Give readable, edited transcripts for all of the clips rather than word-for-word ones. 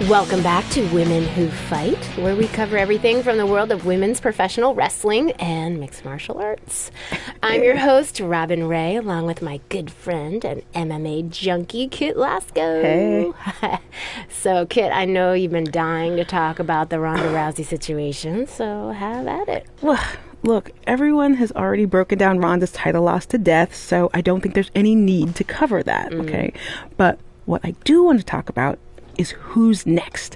Welcome back to Women Who Fight, where we cover everything from the world of women's professional wrestling and mixed martial arts. I'm your host, Robin Ray, along with my good friend and MMA junkie, Kit Lasco. Hey. So, Kit, I know you've been dying to talk about the Ronda Rousey situation, so have at it. Well, look, everyone has already broken down Ronda's title loss to death, so I don't think there's any need to cover that, okay? But what I do want to talk about is who's next.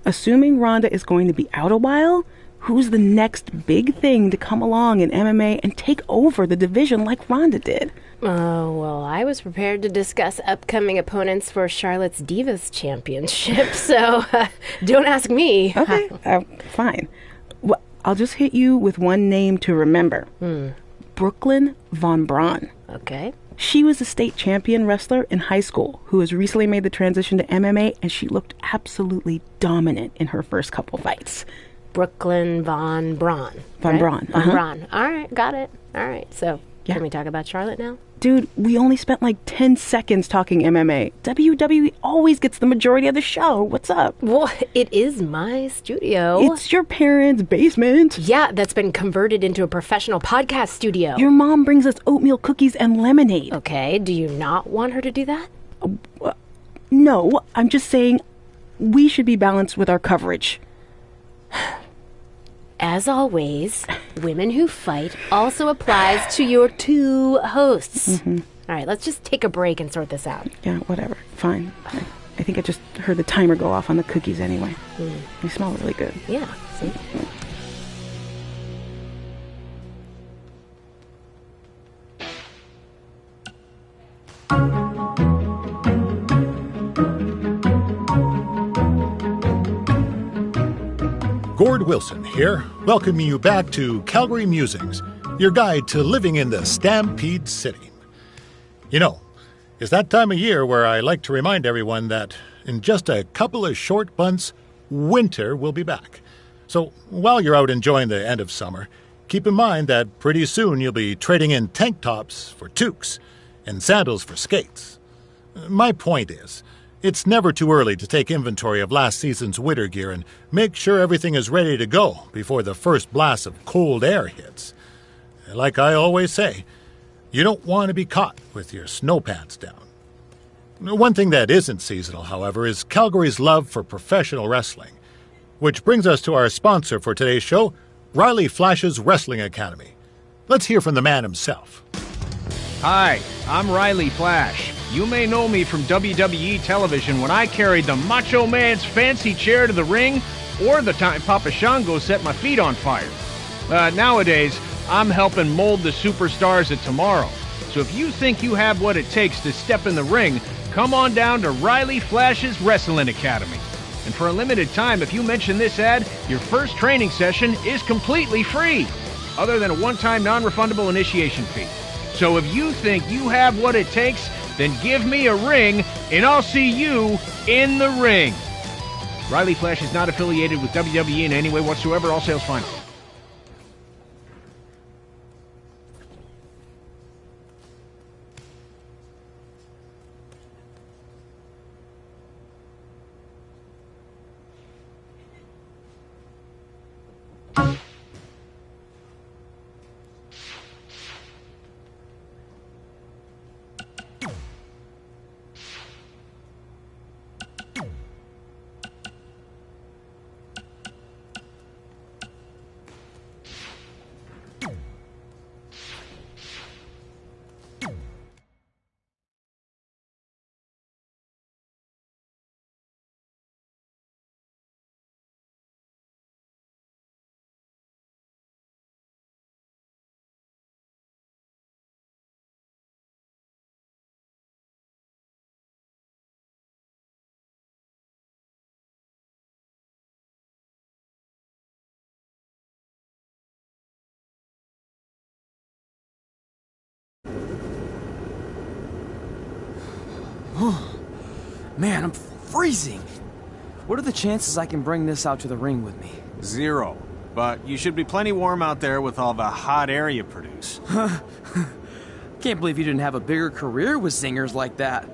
Assuming Ronda is going to be out a while, who's the next big thing to come along in MMA and take over the division like Ronda did? Oh, well, I was prepared to discuss upcoming opponents for Charlotte's Divas Championship, so don't ask me. Okay, fine. Well, I'll just hit you with one name to remember. Brooklyn Von Braun. Okay. She was a state champion wrestler in high school who has recently made the transition to MMA, and she looked absolutely dominant in her first couple fights. Brooklyn Von Braun. Von Braun. Von Braun. All right, got it. All right, so can we talk about Charlotte now? Dude, we only spent like 10 seconds talking MMA. WWE always gets the majority of the show. What's up? Well, it is my studio. It's your parents' basement. Yeah, that's been converted into a professional podcast studio. Your mom brings us oatmeal cookies and lemonade. Okay, do you not want her to do that? No, I'm just saying we should be balanced with our coverage. As always, Women Who Fight also applies to your two hosts. All right, let's just take a break and sort this out. Yeah, whatever. Fine. I think I just heard the timer go off on the cookies anyway. They smell really good. Yeah, see? Gord Wilson here, welcoming you back to Calgary Musings, your guide to living in the Stampede City. You know, it's that time of year where I like to remind everyone that in just a couple of short months, winter will be back. So while you're out enjoying the end of summer, keep in mind that pretty soon you'll be trading in tank tops for toques and sandals for skates. My point is, it's never too early to take inventory of last season's winter gear and make sure everything is ready to go before the first blast of cold air hits. Like I always say, you don't want to be caught with your snow pants down. One thing that isn't seasonal, however, is Calgary's love for professional wrestling. Which brings us to our sponsor for today's show, Riley Flash's Wrestling Academy. Let's hear from the man himself. Hi, I'm Riley Flash. You may know me from WWE television when I carried the Macho Man's fancy chair to the ring, or the time Papa Shango set my feet on fire. Nowadays, I'm helping mold the superstars of tomorrow. So if you think you have what it takes to step in the ring, come on down to Riley Flash's Wrestling Academy. And for a limited time, if you mention this ad, your first training session is completely free, other than a one-time non-refundable initiation fee. So if you think you have what it takes, then give me a ring, and I'll see you in the ring. Riley Flash is not affiliated with WWE in any way whatsoever. All sales final. Man, I'm freezing. What are the chances I can bring this out to the ring with me? 0. But you should be plenty warm out there with all the hot air you produce. Can't believe you didn't have a bigger career with singers like that.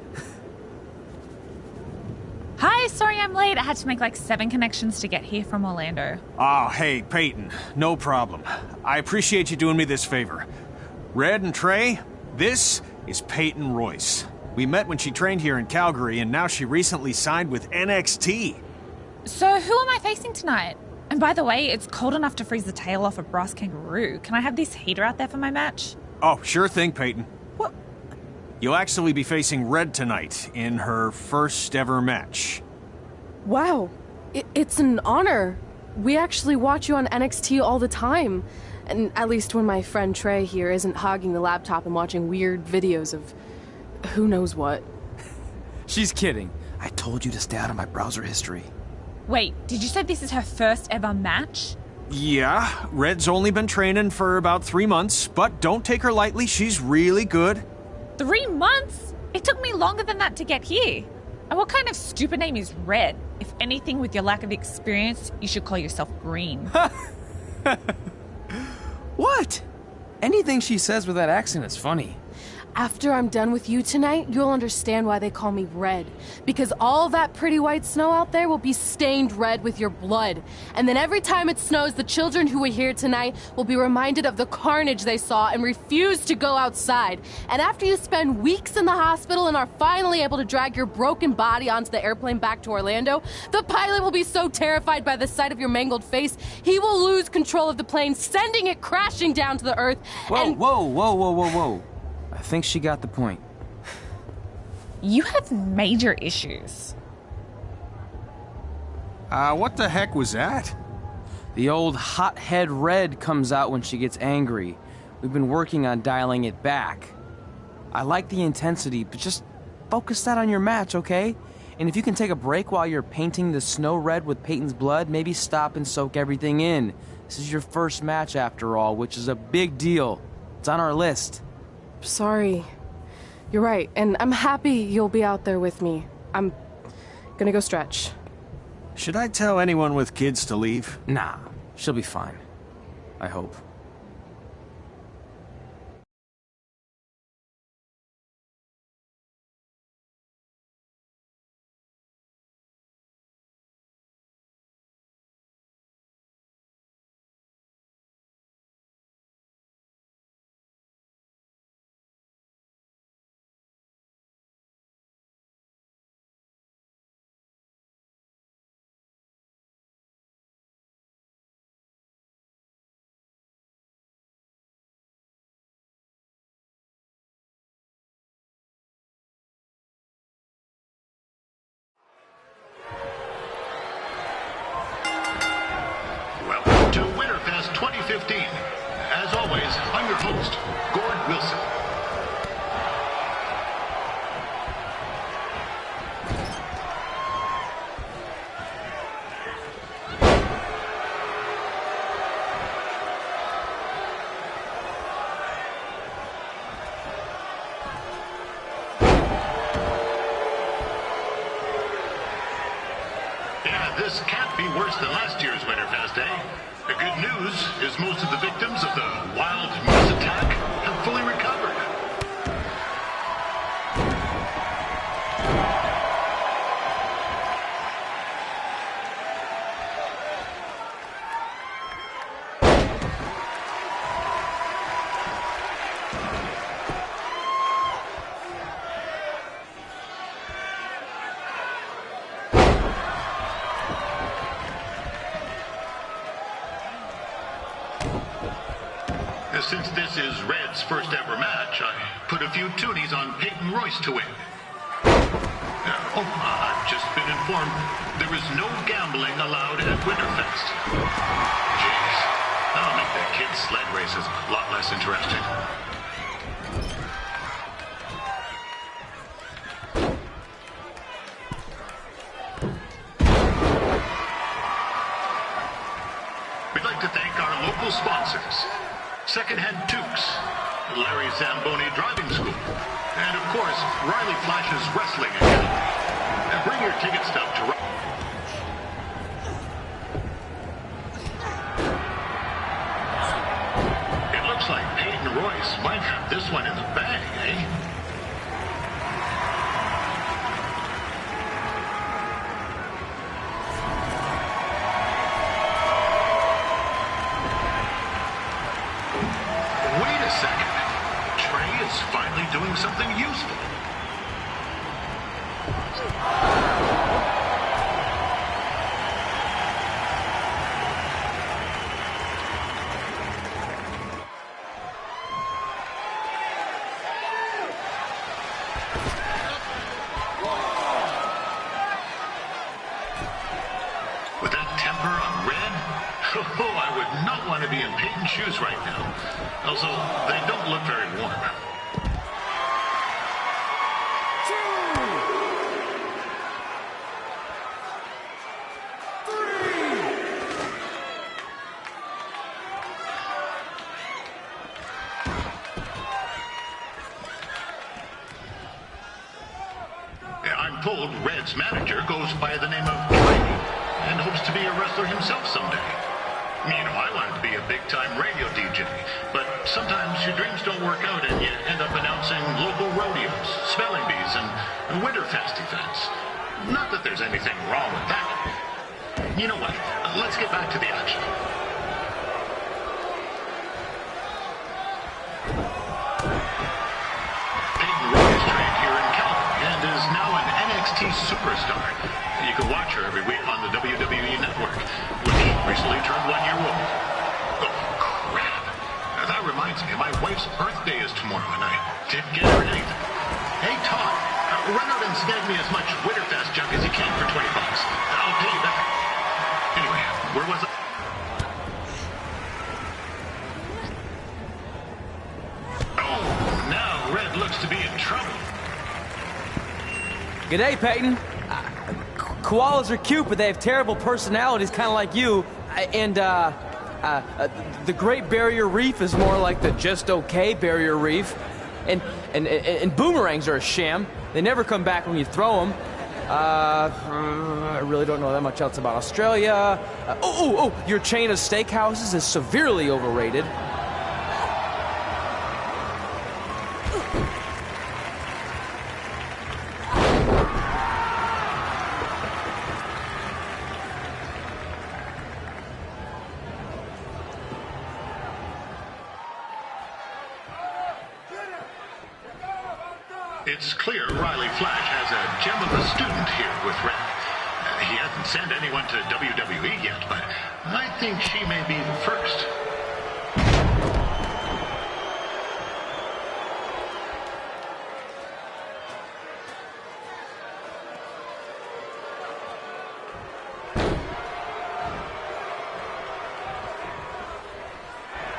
Hi Hi, sorry I'm late. I had to make like 7 connections to get here from Orlando. Oh, hey, Peyton. No problem. I appreciate you doing me this favor. Red and Trey, this is Peyton Royce. We met when she trained here in Calgary, and now she recently signed with NXT. So who am I facing tonight? And by the way, it's cold enough to freeze the tail off a brass kangaroo. Can I have this heater out there for my match? Oh, sure thing, Peyton. What? You'll actually be facing Red tonight in her first ever match. Wow, it's an honor. We actually watch you on NXT all the time. And at least when my friend Trey here isn't hogging the laptop and watching weird videos of who knows what. She's kidding. I told you to stay out of my browser history. Wait, did you say this is her first ever match? Yeah, Red's only been training for about 3 months, but don't take her lightly, she's really good. 3 months? It took me longer than that to get here. And what kind of stupid name is Red? If anything, with your lack of experience, you should call yourself Green. What? Anything she says with that accent is funny. After I'm done with you tonight, you'll understand why they call me Red. Because all that pretty white snow out there will be stained red with your blood. And then every time it snows, the children who were here tonight will be reminded of the carnage they saw and refuse to go outside. And after you spend weeks in the hospital and are finally able to drag your broken body onto the airplane back to Orlando, the pilot will be so terrified by the sight of your mangled face, he will lose control of the plane, sending it crashing down to the earth. Whoa. I think she got the point. You have major issues. What the heck was that? The old hothead Red comes out when she gets angry. We've been working on dialing it back. I like the intensity, but just focus that on your match, okay? And if you can take a break while you're painting the snow red with Peyton's blood, maybe stop and soak everything in. This is your first match after all, which is a big deal. It's on our list. Sorry. You're right, and I'm happy you'll be out there with me. I'm gonna go stretch. Should I tell anyone with kids to leave? Nah, she'll be fine. I hope. Welcome to Winterfest 2015. As always, I'm your host, Gord Wilson. Yeah, this can't be worse than last year's Winterfest, eh? The good news is most of the victims of the wild moose attack have fully recovered. Since this is Red's first ever match, I put a few toonies on Peyton Royce to win. I've just been informed there is no gambling allowed at Winterfest. Jeez, that'll make the kids' sled races a lot less interesting. We'd like to thank our local sponsors. Secondhand Tukes, Larry Zamboni Driving School, and of course, Riley Flash's Wrestling Academy. Now bring your ticket stub to... It looks like Peyton Royce might have this one in the bag, eh? doing something useful. With that temper on Red, oh, I would not want to be in Peyton's shoes right now. Also, they don't look very warm. I'm told Red's manager goes by the name of Trey and hopes to be a wrestler himself someday. You know, I wanted to be a big-time radio DJ, but sometimes your dreams don't work out and you end up announcing local rodeos, spelling bees, and Winterfest events. Not that there's anything wrong with that. You know what? Let's get back to the action. Peyton Royce trained here in Calgary and is now an NXT superstar. You can watch her every week on the WWE Network, which recently turned 1 year old. Oh, crap. That reminds me, my wife's birthday is tomorrow, and I didn't get her anything. Hey, Todd, run out and snag me as much Winterfest junk as you can for $20. I'll pay you back. Anyway, where was I? Oh, now Red looks to be in trouble. G'day, Peyton. Koalas are cute, but they have terrible personalities, kind of like you. And, the Great Barrier Reef is more like the just okay Barrier Reef. And boomerangs are a sham. They never come back when you throw them. I really don't know that much else about Australia. Your chain of steakhouses is severely overrated. It's clear Riley Flash has a gem of a student here with Red. He hasn't sent anyone to WWE yet, but I think she may be the first.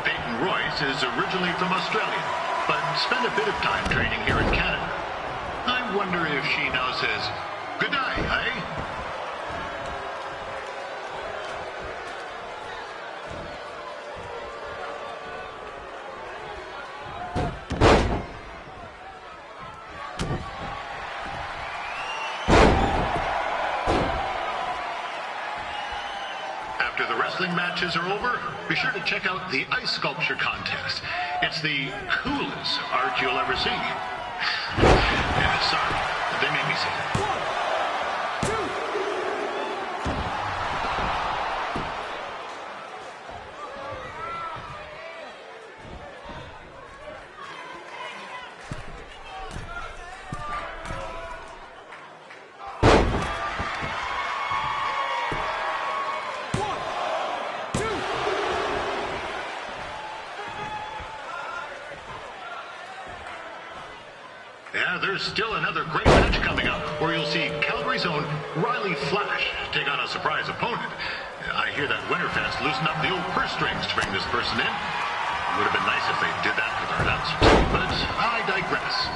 Peyton Royce is originally from Australia, but spent a bit of time training here in Canada. I wonder if she now says, "Good day, eh?" After the wrestling matches are over, be sure to check out the ice sculpture contest. It's the coolest art you'll ever see. Yeah, sorry, they made me say that. Yeah, there's still another great match coming up, where you'll see Calgary's own Riley Flash take on a surprise opponent. I hear that Winterfest loosened up the old purse strings to bring this person in. It would have been nice if they did that with our announcers, but I digress.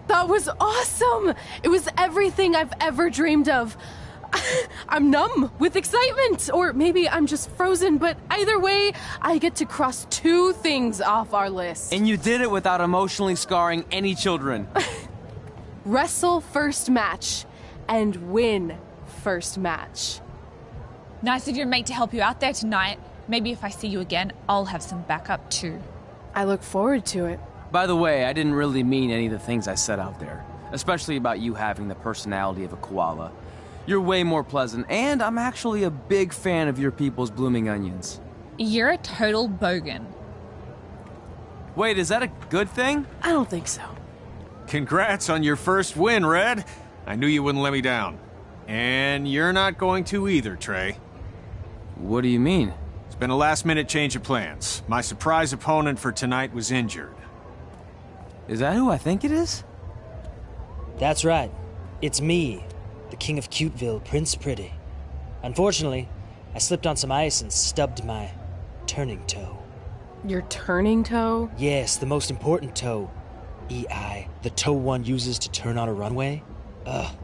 That was awesome! It was everything I've ever dreamed of. I'm numb with excitement, or maybe I'm just frozen, but either way, I get to cross 2 things off our list. And you did it without emotionally scarring any children. Wrestle first match and win first match. Nice of your mate to help you out there tonight. Maybe if I see you again, I'll have some backup too. I look forward to it. By the way, I didn't really mean any of the things I said out there, especially about you having the personality of a koala. You're way more pleasant, and I'm actually a big fan of your people's blooming onions. You're a total bogan. Wait, is that a good thing? I don't think so. Congrats on your first win, Red. I knew you wouldn't let me down. And you're not going to either, Trey. What do you mean? It's been a last-minute change of plans. My surprise opponent for tonight was injured. Is that who I think it is? That's right. It's me, the King of Cuteville, Prince Pretty. Unfortunately, I slipped on some ice and stubbed my turning toe. Your turning toe? Yes, the most important toe. EI, the toe one uses to turn on a runway. Ugh,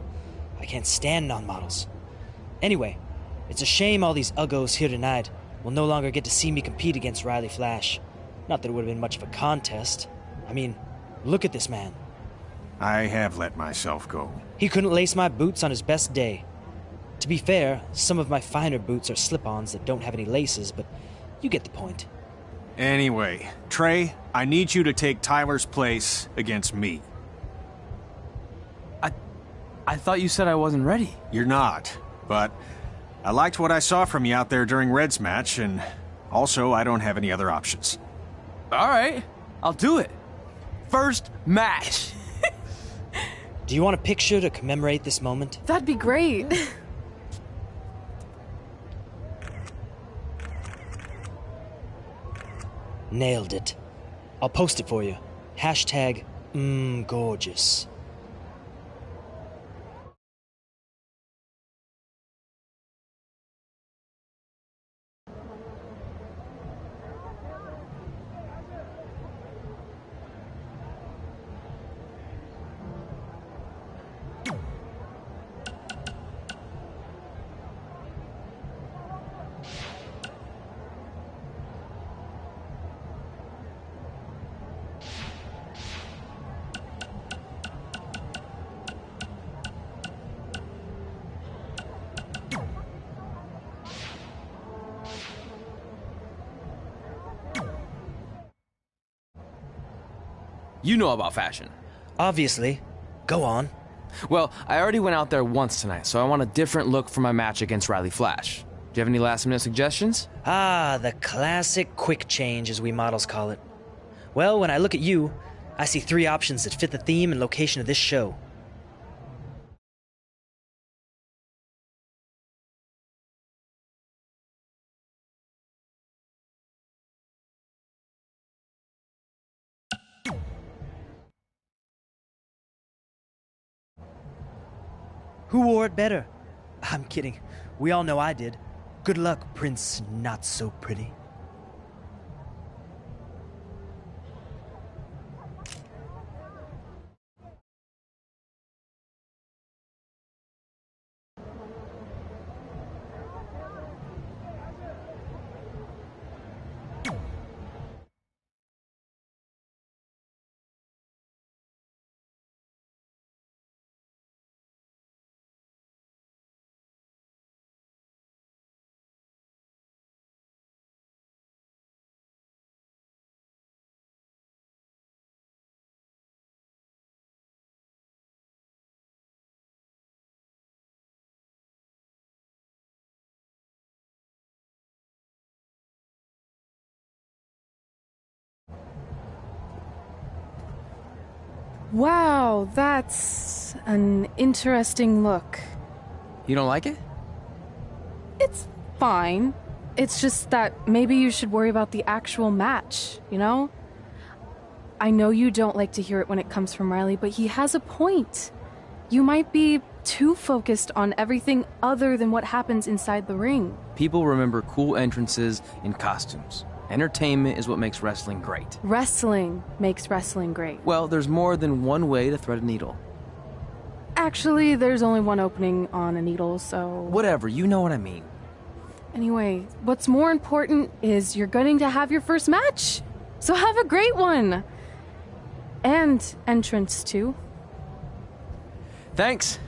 I can't stand non-models. Anyway, it's a shame all these uggos here tonight will no longer get to see me compete against Riley Flash. Not that it would have been much of a contest. I mean, look at this man. I have let myself go. He couldn't lace my boots on his best day. To be fair, some of my finer boots are slip-ons that don't have any laces, but you get the point. Anyway, Trey, I need you to take Tyler's place against me. I thought you said I wasn't ready. You're not, but I liked what I saw from you out there during Red's match, and also I don't have any other options. All right, I'll do it. First match. Do you want a picture to commemorate this moment? That'd be great. Nailed it. I'll post it for you. Hashtag gorgeous. You know about fashion. Obviously. Go on. Well, I already went out there once tonight, so I want a different look for my match against Riley Flash. Do you have any last-minute suggestions? Ah, the classic quick change, as we models call it. Well, when I look at you, I see 3 options that fit the theme and location of this show. Who wore it better? I'm kidding. We all know I did. Good luck, Prince Not So Pretty. Wow, that's an interesting look. You don't like it? It's fine. It's just that maybe you should worry about the actual match, you know? I know you don't like to hear it when it comes from Riley, but he has a point. You might be too focused on everything other than what happens inside the ring. People remember cool entrances and costumes. Entertainment is what makes wrestling great. Wrestling makes wrestling great. Well, there's more than one way to thread a needle. Actually, there's only one opening on a needle, so... Whatever, you know what I mean. Anyway, what's more important is you're going to have your first match. So have a great one. And entrance, too. Thanks.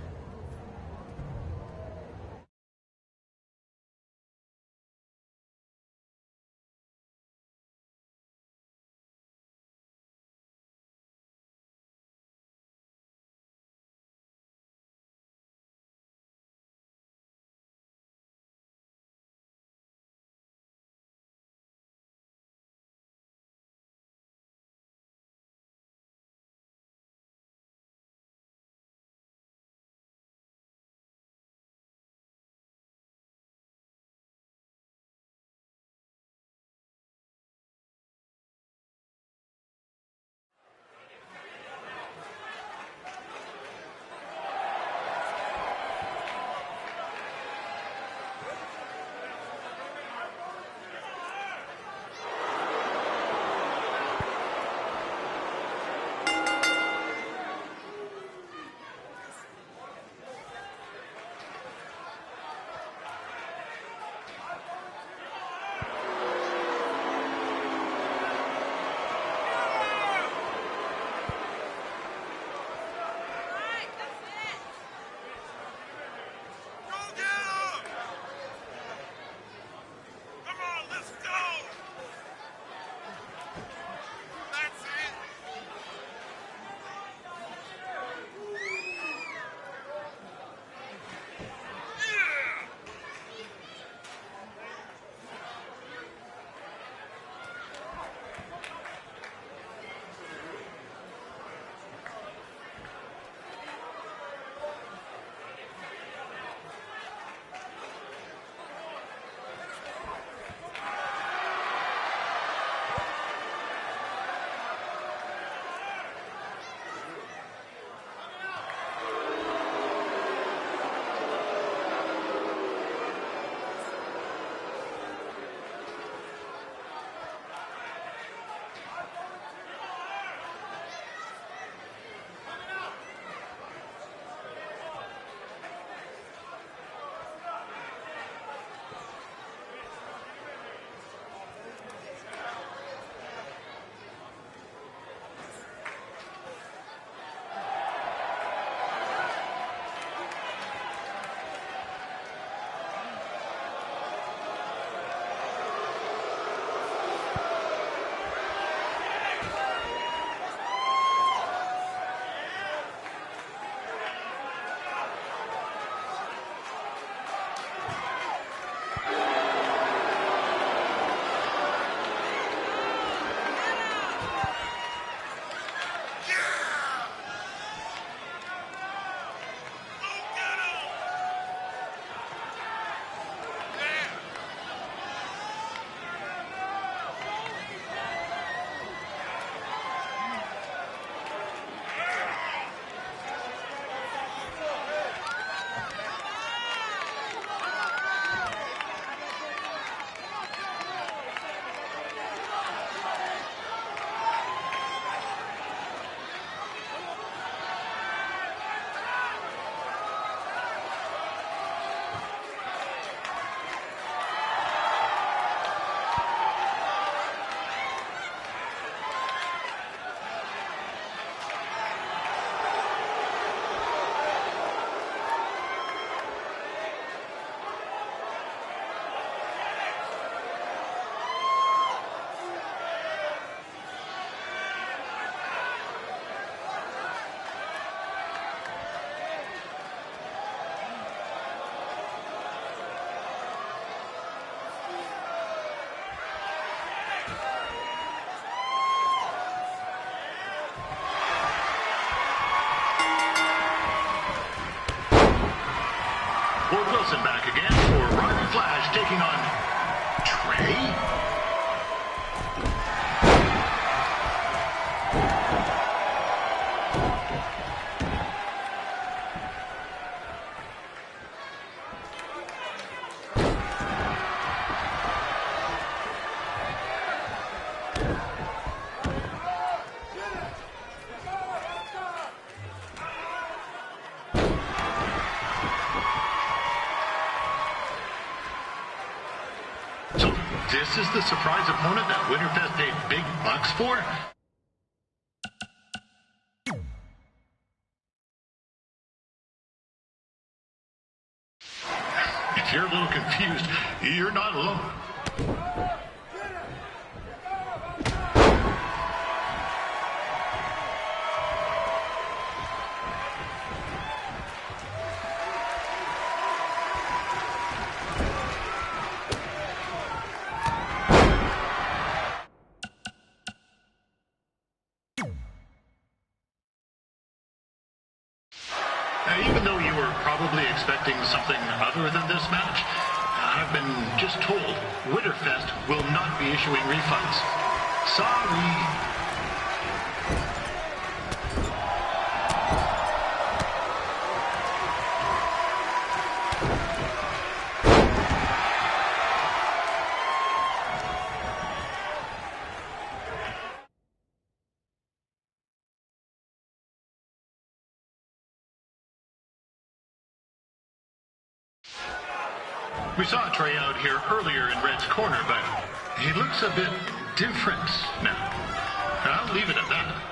Wilson back again for Riley Flash taking on Trey. This is the surprise opponent that Winterfest paid big bucks for? If you're a little confused, you're not alone. Even though you were probably expecting something other than this match, I've been just told Winterfest will not be issuing refunds. Sorry. We saw Trey out here earlier in Red's corner, but he looks a bit different now. I'll leave it at that.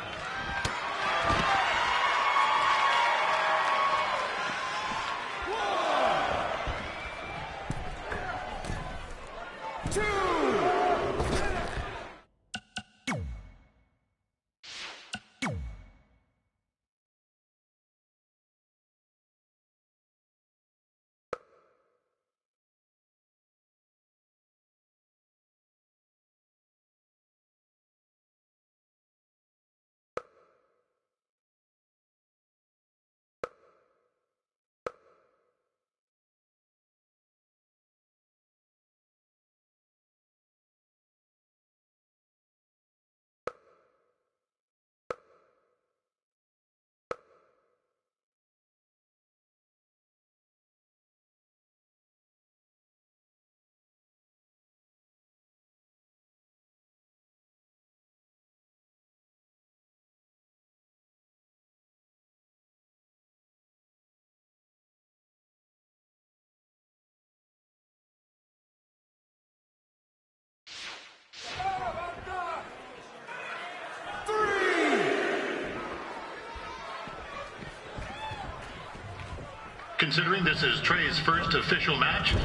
Considering this is Trey's first official match,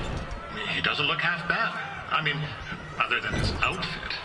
he doesn't look half bad. I mean, other than his outfit.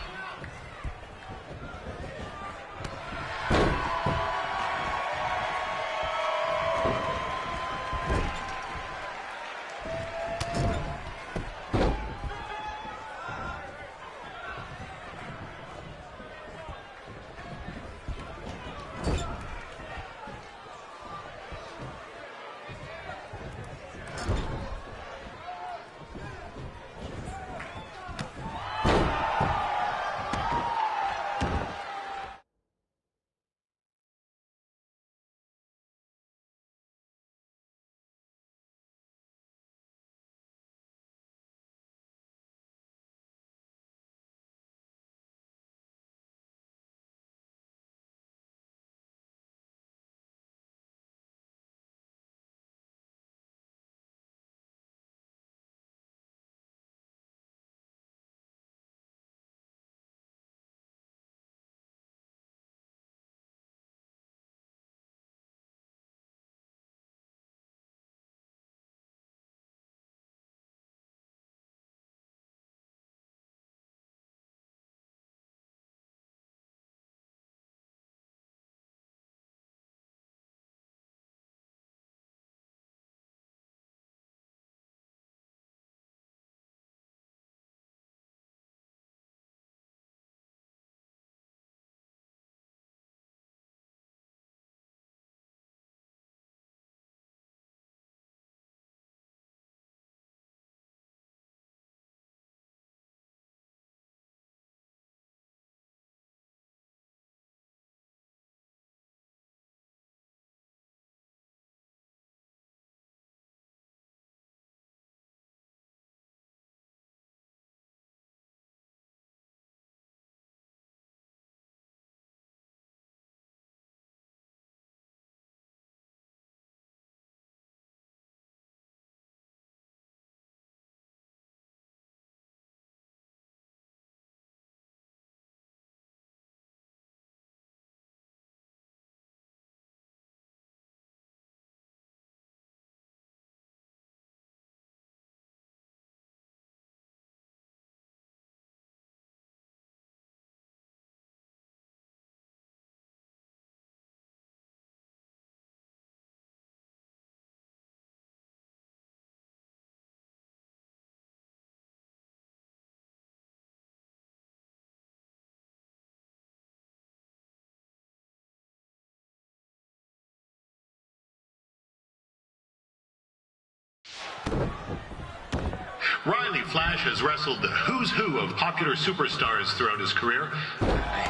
Riley Flash has wrestled the who's who of popular superstars throughout his career. He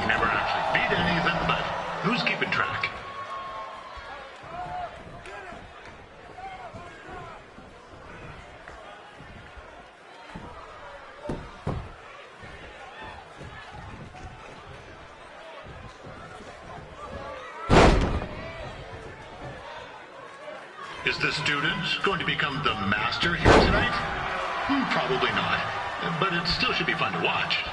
never actually beat any of them, but who's keeping track? Is the student going to become the master here tonight? Probably not, but it still should be fun to watch.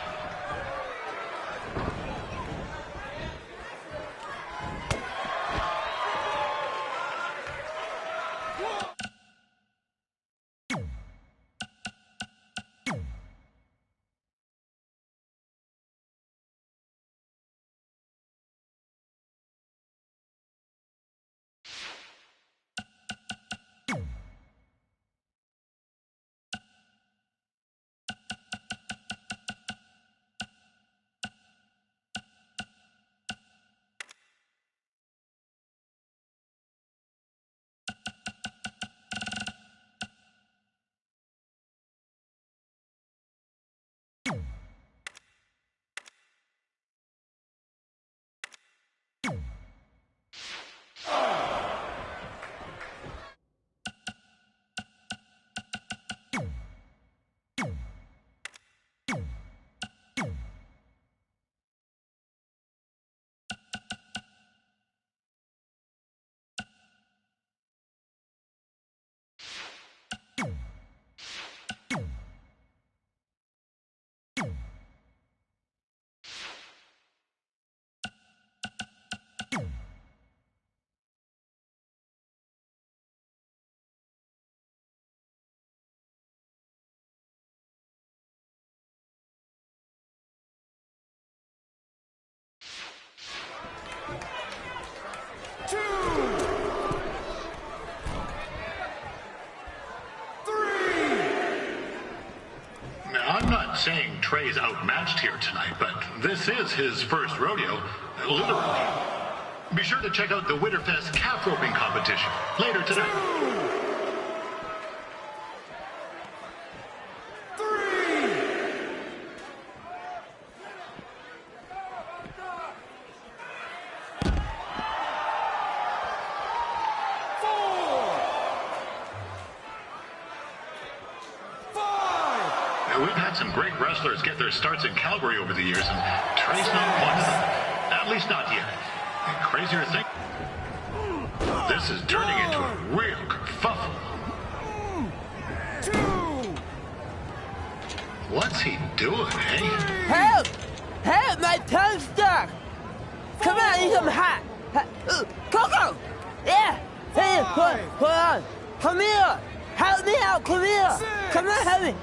Saying Trey's outmatched here tonight, but this is his first rodeo, literally. Be sure to check out the Winterfest calf roping competition later tonight. We've had some great wrestlers get their starts in Calgary over the years, and Trey's not one of them. At least not yet. And crazier thing, this is turning into a real kerfuffle. What's he doing, eh? Help! Help! My tongue's stuck! Come on, I need some hot! Coco! Yeah! Hey, hold on! Come here! Help me out! Come here! Come on, help me!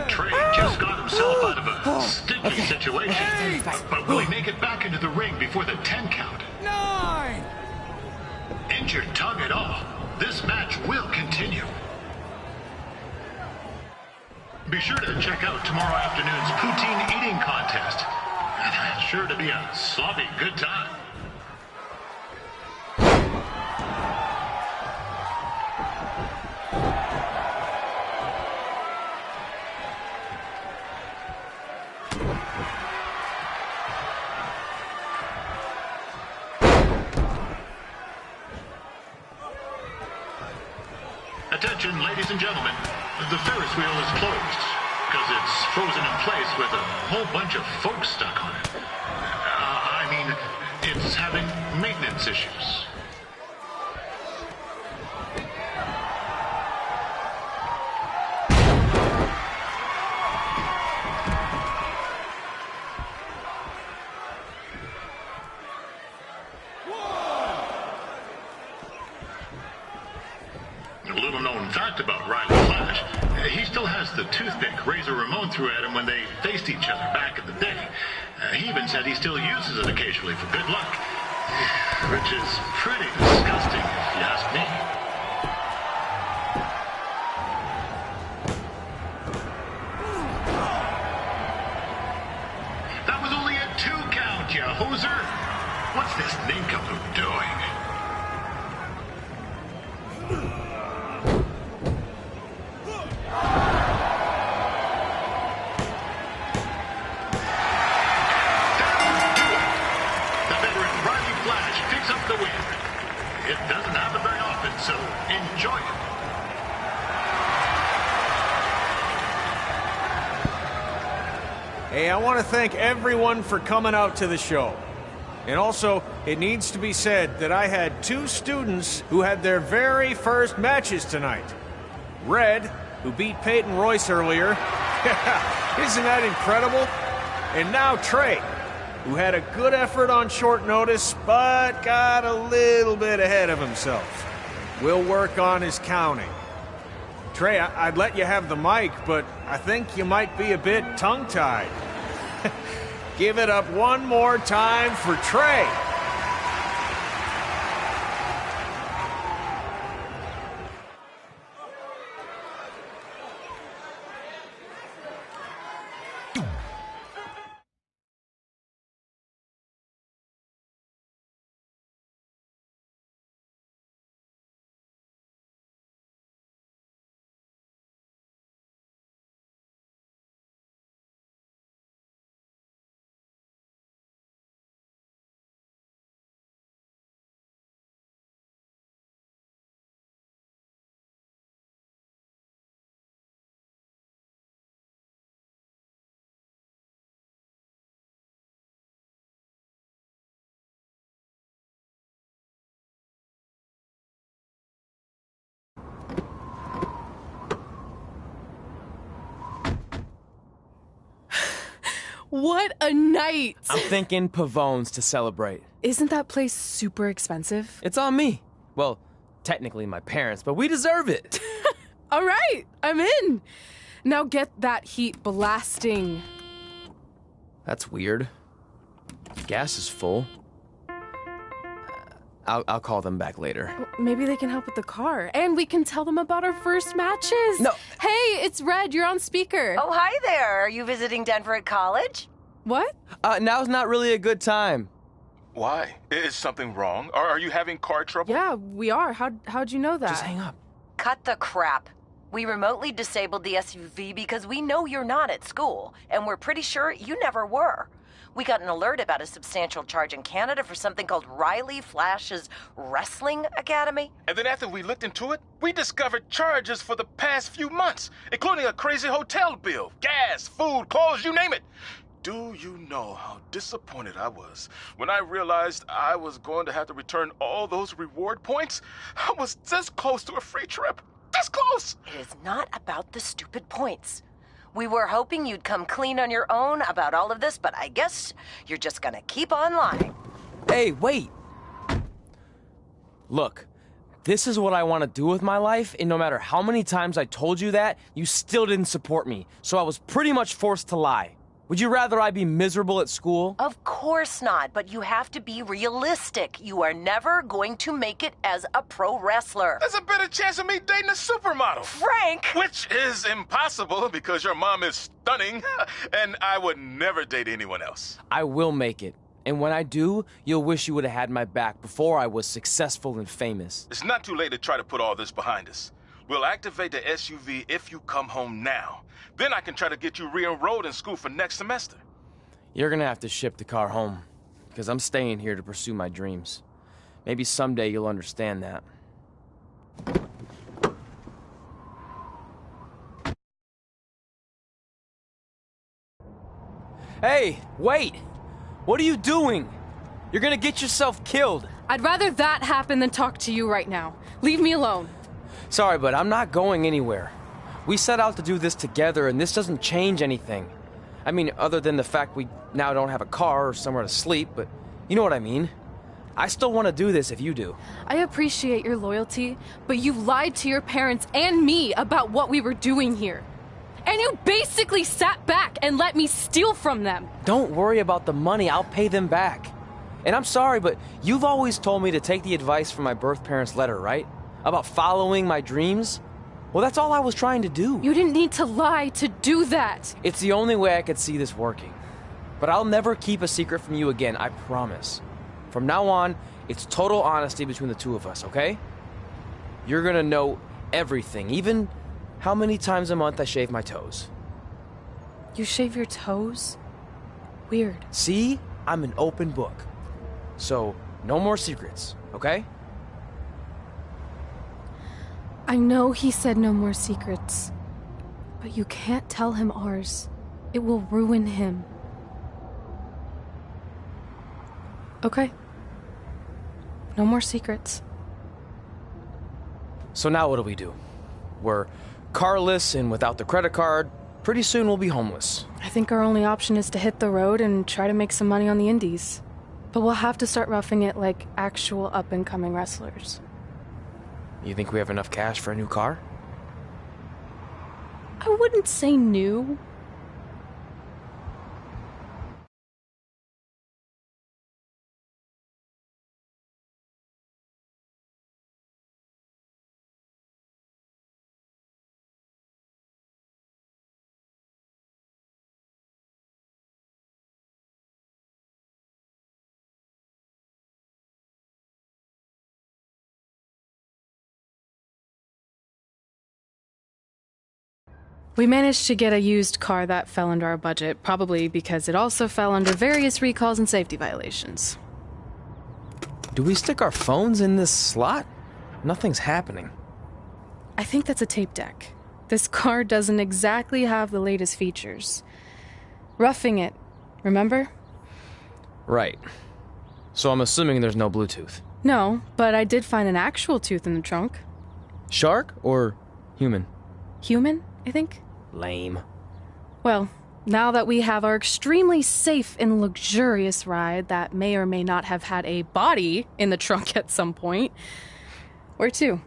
Trey just got himself out of a sticky situation, but will he make it back into the ring before the 10 count? 9! Injured tongue at all, this match will continue. Be sure to check out tomorrow afternoon's poutine eating contest. Sure to be a sloppy good time. Attention, ladies and gentlemen, the Ferris wheel is closed because it's frozen in place with a whole bunch of folks stuck on it. I mean, it's having maintenance issues. A little known fact about Riley Flash, he still has the toothpick Razor Ramon threw at him when they faced each other back in the day. He even said he still uses it occasionally for good luck, which is pretty disgusting if you ask me. That was only a 2 count, you hoser! What's this nincompoop doing? The veteran Riley Flash picks up the win. It doesn't happen very often, so enjoy it. Hey, I want to thank everyone for coming out to the show. And also, it needs to be said that I had 2 students who had their very first matches tonight. Red, who beat Peyton Royce earlier. Isn't that incredible? And now Trey, who had a good effort on short notice, but got a little bit ahead of himself. We'll work on his counting. Trey, I'd let you have the mic, but I think you might be a bit tongue-tied. Give it up one more time for Trey. What a night! I'm thinking Pavone's to celebrate. Isn't that place super expensive? It's on me. Well, technically my parents, but we deserve it. All right, I'm in. Now get that heat blasting. That's weird. Gas is full. I'll call them back later. Maybe they can help with the car. And we can tell them about our first matches. No. Hey, it's Red. You're on speaker. Oh, hi there. Are you visiting Denver at college? What? Now's not really a good time. Why? Is something wrong? Or are you having car trouble? Yeah, we are. How'd you know that? Just hang up. Cut the crap. We remotely disabled the SUV because we know you're not at school, and we're pretty sure you never were. We got an alert about a substantial charge in Canada for something called Riley Flash's Wrestling Academy. And then after we looked into it, we discovered charges for the past few months, including a crazy hotel bill, gas, food, clothes, you name it. Do you know how disappointed I was when I realized I was going to have to return all those reward points? I was this close to a free trip. This close! It is not about the stupid points. We were hoping you'd come clean on your own about all of this, but I guess you're just gonna keep on lying. Hey, wait! Look, this is what I want to do with my life, and no matter how many times I told you that, you still didn't support me, so I was pretty much forced to lie. Would you rather I be miserable at school? Of course not, but you have to be realistic. You are never going to make it as a pro wrestler. There's a better chance of me dating a supermodel. Frank! Which is impossible because your mom is stunning, and I would never date anyone else. I will make it. And when I do, you'll wish you would have had my back before I was successful and famous. It's not too late to try to put all this behind us. We'll activate the SUV if you come home now. Then I can try to get you re-enrolled in school for next semester. You're gonna have to ship the car home, because I'm staying here to pursue my dreams. Maybe someday you'll understand that. Hey, wait! What are you doing? You're gonna get yourself killed. I'd rather that happen than talk to you right now. Leave me alone. Sorry, but I'm not going anywhere. We set out to do this together, and this doesn't change anything. I mean, other than the fact we now don't have a car or somewhere to sleep, but you know what I mean. I still want to do this if you do. I appreciate your loyalty, but you lied to your parents and me about what we were doing here. And you basically sat back and let me steal from them. Don't worry about the money, I'll pay them back. And I'm sorry, but you've always told me to take the advice from my birth parents' letter, right? About following my dreams? Well, that's all I was trying to do. You didn't need to lie to do that. It's the only way I could see this working. But I'll never keep a secret from you again, I promise. From now on, it's total honesty between the two of us, okay? You're gonna know everything, even how many times a month I shave my toes. You shave your toes? Weird. See? I'm an open book. So, no more secrets, okay? I know he said no more secrets, but you can't tell him ours. It will ruin him. Okay. No more secrets. So now what do? We're carless and without the credit card. Pretty soon we'll be homeless. I think our only option is to hit the road and try to make some money on the indies. But we'll have to start roughing it like actual up-and-coming wrestlers. You think we have enough cash for a new car? I wouldn't say new. We managed to get a used car that fell under our budget, probably because it also fell under various recalls and safety violations. Do we stick our phones in this slot? Nothing's happening. I think that's a tape deck. This car doesn't exactly have the latest features. Roughing it, remember? Right. So I'm assuming there's no Bluetooth. No, but I did find an actual tooth in the trunk. Shark or human? Human, I think. Lame. Well, now that we have our extremely safe and luxurious ride that may or may not have had a body in the trunk at some point, where to?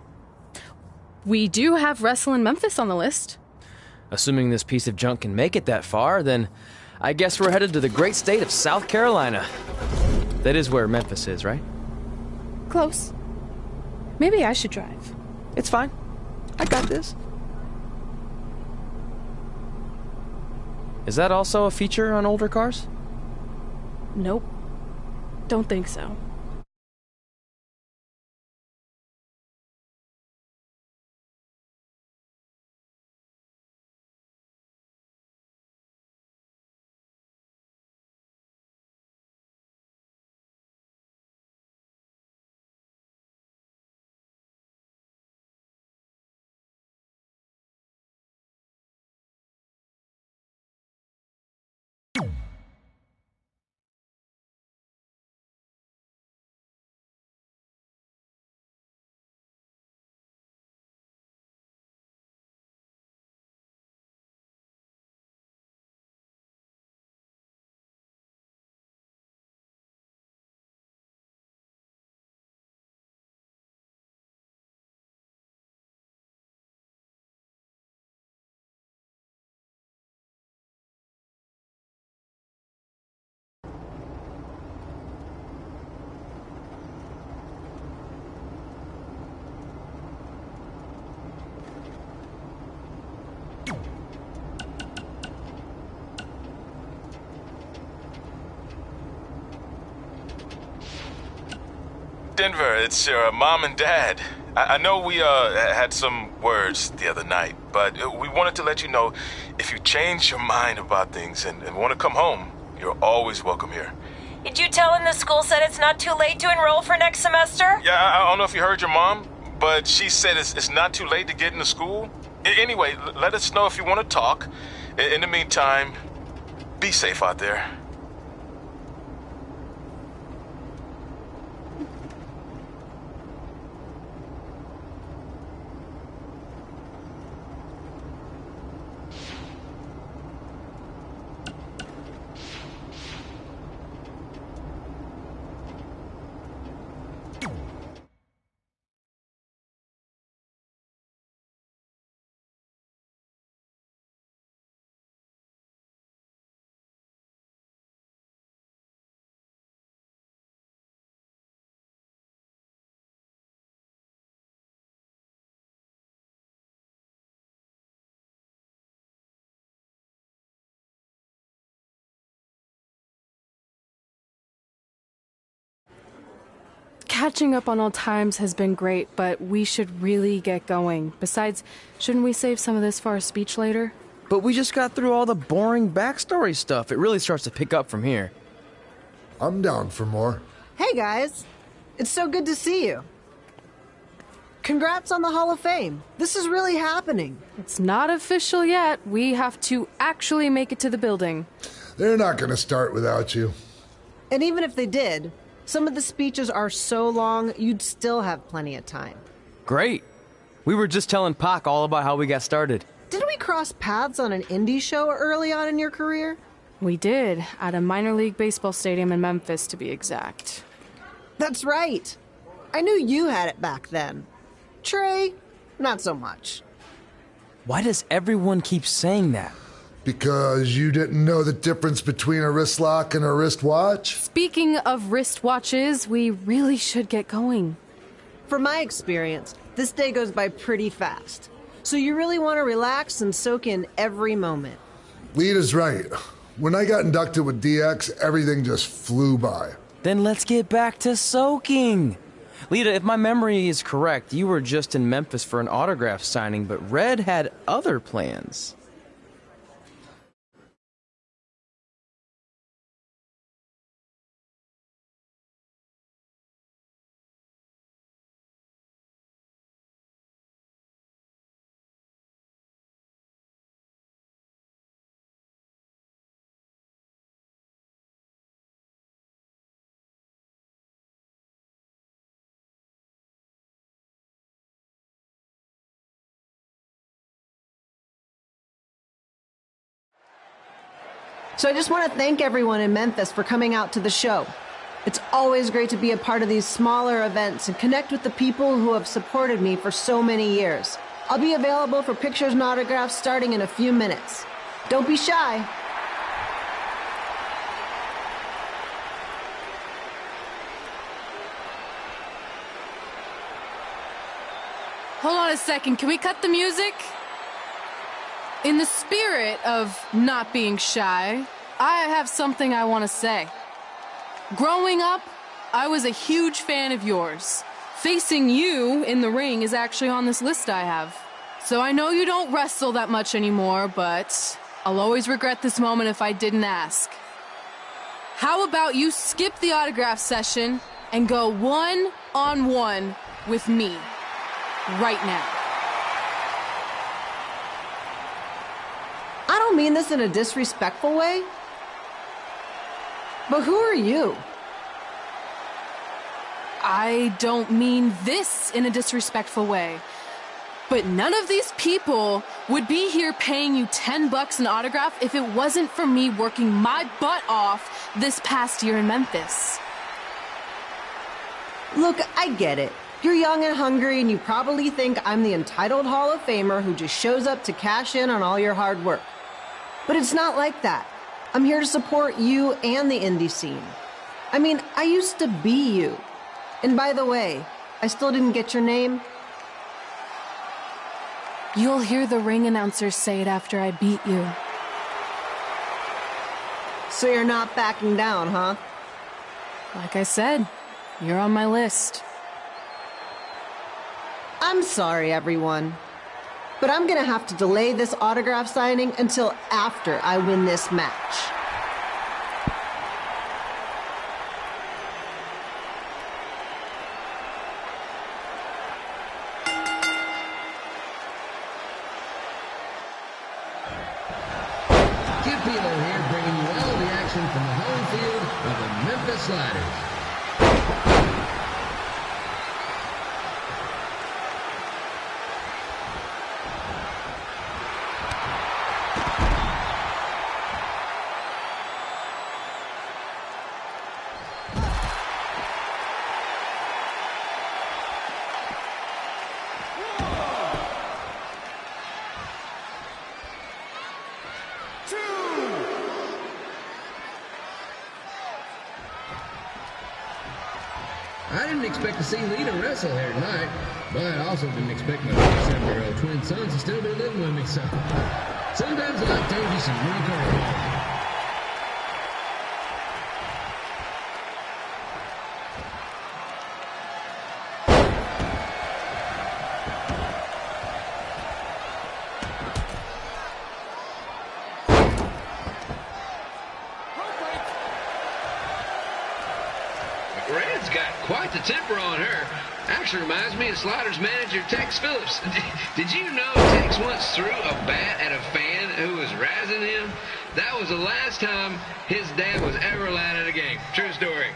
We do have Wrestle in Memphis on the list. Assuming this piece of junk can make it that far, then I guess we're headed to the great state of South Carolina. That is where Memphis is, right? Close. Maybe I should drive. It's fine. I got this. Is that also a feature on older cars? Nope. Don't think so. Denver, it's your mom and dad. I know we had some words the other night, but we wanted to let you know if you change your mind about things and want to come home, you're always welcome here. Did you tell him the school said it's not too late to enroll for next semester? Yeah, I don't know if you heard your mom, but she said it's not too late to get into school. Anyway, let us know if you want to talk. In the meantime, be safe out there. Catching up on old times has been great, but we should really get going. Besides, shouldn't we save some of this for our speech later? But we just got through all the boring backstory stuff. It really starts to pick up from here. I'm down for more. Hey guys, it's so good to see you. Congrats on the Hall of Fame. This is really happening. It's not official yet. We have to actually make it to the building. They're not going to start without you. And even if they did, some of the speeches are so long, you'd still have plenty of time. Great. We were just telling Pac all about how we got started. Didn't we cross paths on an indie show early on in your career? We did, at a minor league baseball stadium in Memphis, to be exact. That's right. I knew you had it back then. Trey, not so much. Why does everyone keep saying that? Because you didn't know the difference between a wrist lock and a wristwatch? Speaking of wristwatches, we really should get going. From my experience, this day goes by pretty fast. So you really want to relax and soak in every moment. Lita's right. When I got inducted with DX, everything just flew by. Then let's get back to soaking. Lita, if my memory is correct, you were just in Memphis for an autograph signing, but Red had other plans. So I just want to thank everyone in Memphis for coming out to the show. It's always great to be a part of these smaller events and connect with the people who have supported me for so many years. I'll be available for pictures and autographs starting in a few minutes. Don't be shy. Hold on a second, can we cut the music? In the spirit of not being shy, I have something I want to say. Growing up, I was a huge fan of yours. Facing you in the ring is actually on this list I have. So I know you don't wrestle that much anymore, but I'll always regret this moment if I didn't ask. How about you skip the autograph session and go one-on-one with me right now? I don't mean this in a disrespectful way, but who are you? I don't mean this in a disrespectful way, but none of these people would be here paying you $10 an autograph if it wasn't for me working my butt off this past year in Memphis. Look, I get it. You're young and hungry, and you probably think I'm the entitled Hall of Famer who just shows up to cash in on all your hard work. But it's not like that. I'm here to support you and the indie scene. I mean, I used to be you. And by the way, I still didn't get your name. You'll hear the ring announcer say it after I beat you. So you're not backing down, huh? Like I said, you're on my list. I'm sorry, everyone. But I'm gonna have to delay this autograph signing until after I win this match. Kid Pilo here, bringing you all the action from the home field of the Memphis Sliders. I didn't expect to see Lita wrestle here tonight, but I also didn't expect my 7-year-old twin sons to still be living with me, so sometimes life throws you some real curveballs. the temper on her. Actually reminds me of Slaughter's manager, Tex Phillips. Did you know Tex once threw a bat at a fan who was razzing him? That was the last time his dad was ever allowed at a game. True story.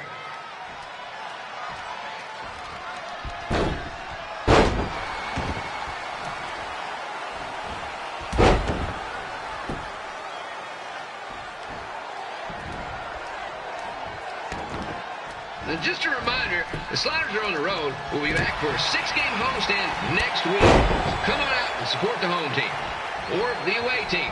And just a reminder, the Sliders are on the road. We'll be back for a 6-game homestand next week. So come on out and support the home team. Or the away team.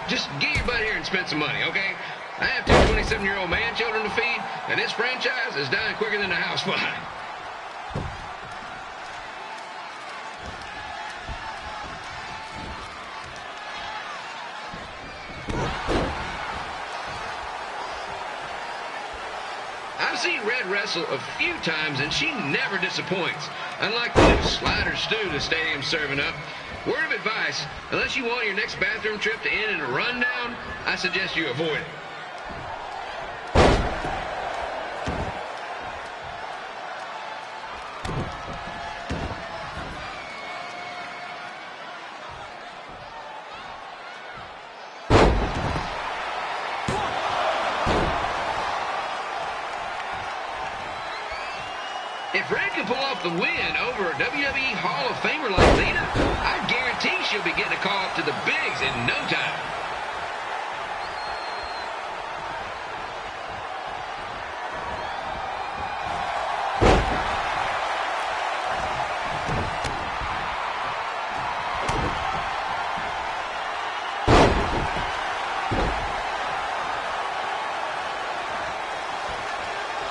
Just get your butt here and spend some money, okay? I have 2 27-year-old man children to feed, and this franchise is dying quicker than a house fly. I've seen Red wrestle a few times, and she never disappoints. Unlike the new slider stew the stadium's serving up. Word of advice, unless you want your next bathroom trip to end in a rundown, I suggest you avoid it. If Red can pull off the win over a WWE Hall of Famer like Lita, I guarantee she'll be getting a call up to the bigs in no time.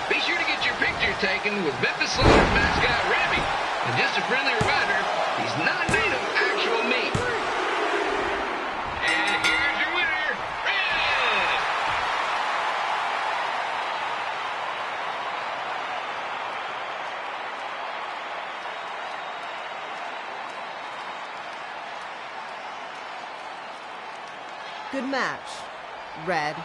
Be sure to get your picture taken with Memphis Slaughter's mascot, Remy. And just a friendly reminder, he's not made of actual meat. And here's your winner, Red! Good match, Red.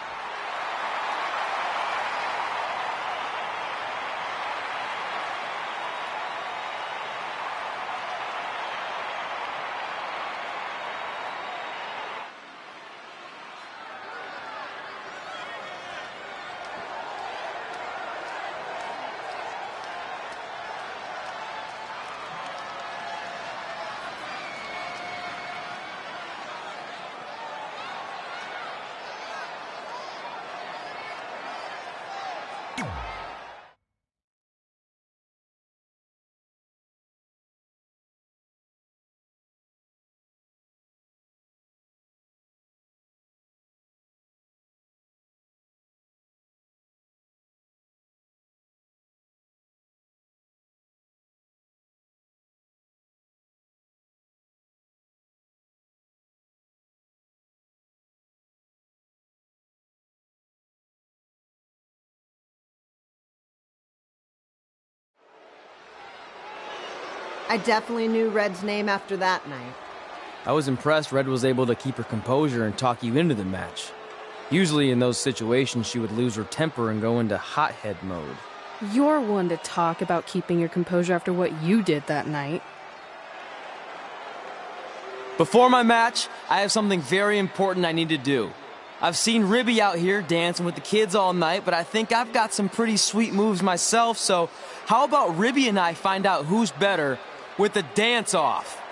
I definitely knew Red's name after that night. I was impressed Red was able to keep her composure and talk you into the match. Usually in those situations, she would lose her temper and go into hothead mode. You're one to talk about keeping your composure after what you did that night. Before my match, I have something very important I need to do. I've seen Ribby out here dancing with the kids all night, but I think I've got some pretty sweet moves myself, so how about Ribby and I find out who's better with the dance-off?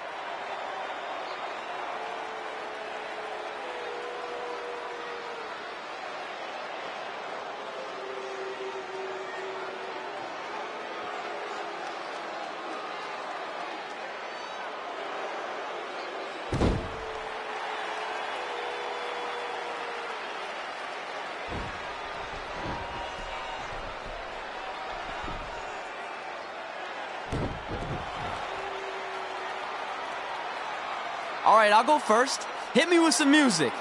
All right, I'll go first. Hit me with some music.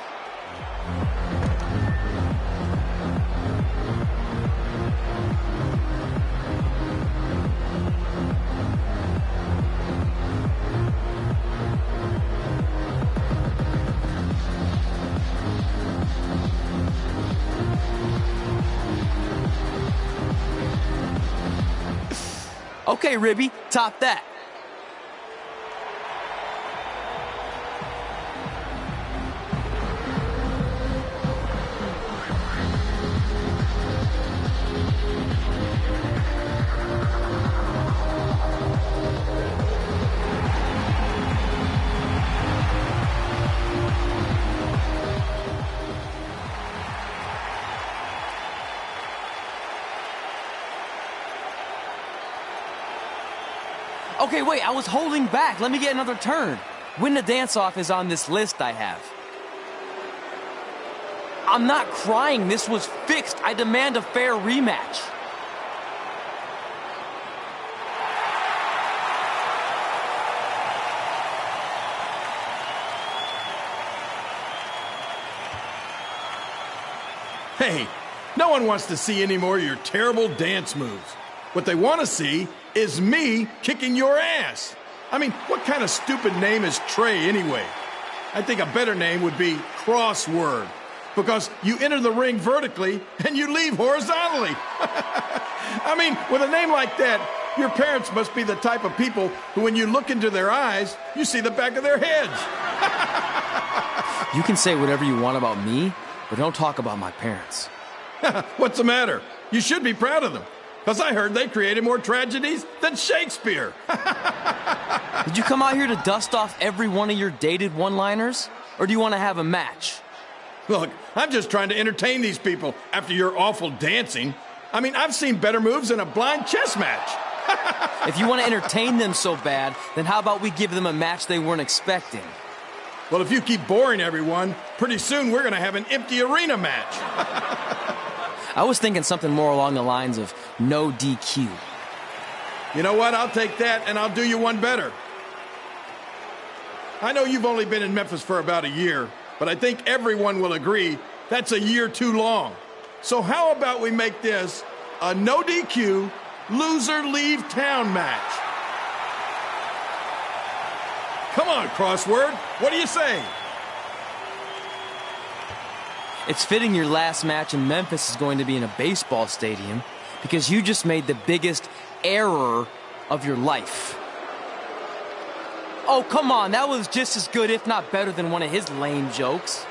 Okay, Ribby, top that. Okay, wait, I was holding back. Let me get another turn. Win the dance-off is on this list I have. I'm not crying. This was fixed. I demand a fair rematch. Hey, no one wants to see any more of your terrible dance moves. What they want to see is me kicking your ass. I mean, what kind of stupid name is Trey anyway? I think a better name would be Crossword, because you enter the ring vertically and you leave horizontally. I mean, with a name like that, your parents must be the type of people who, when you look into their eyes, you see the back of their heads. You can say whatever you want about me, but don't talk about my parents. What's the matter? You should be proud of them, because I heard they created more tragedies than Shakespeare. Did you come out here to dust off every one of your dated one-liners? Or do you want to have a match? Look, I'm just trying to entertain these people after your awful dancing. I mean, I've seen better moves in a blind chess match. If you want to entertain them so bad, then how about we give them a match they weren't expecting? Well, if you keep boring everyone, pretty soon we're going to have an empty arena match. I was thinking something more along the lines of no DQ. You know what? I'll take that, and I'll do you one better. I know you've only been in Memphis for about a year, but I think everyone will agree that's a year too long. So how about we make this a no DQ, loser leave town match? Come on, Crossword. What do you say? It's fitting your last match in Memphis is going to be in a baseball stadium because you just made the biggest error of your life. Oh, come on. That was just as good, if not better, than one of his lame jokes.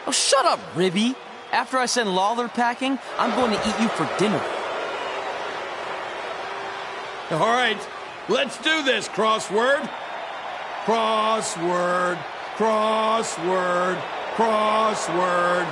Oh, shut up, Ribby. After I send Lawler packing, I'm going to eat you for dinner. All right. Let's do this, Crossword. Crossword. Crossword. Crossword.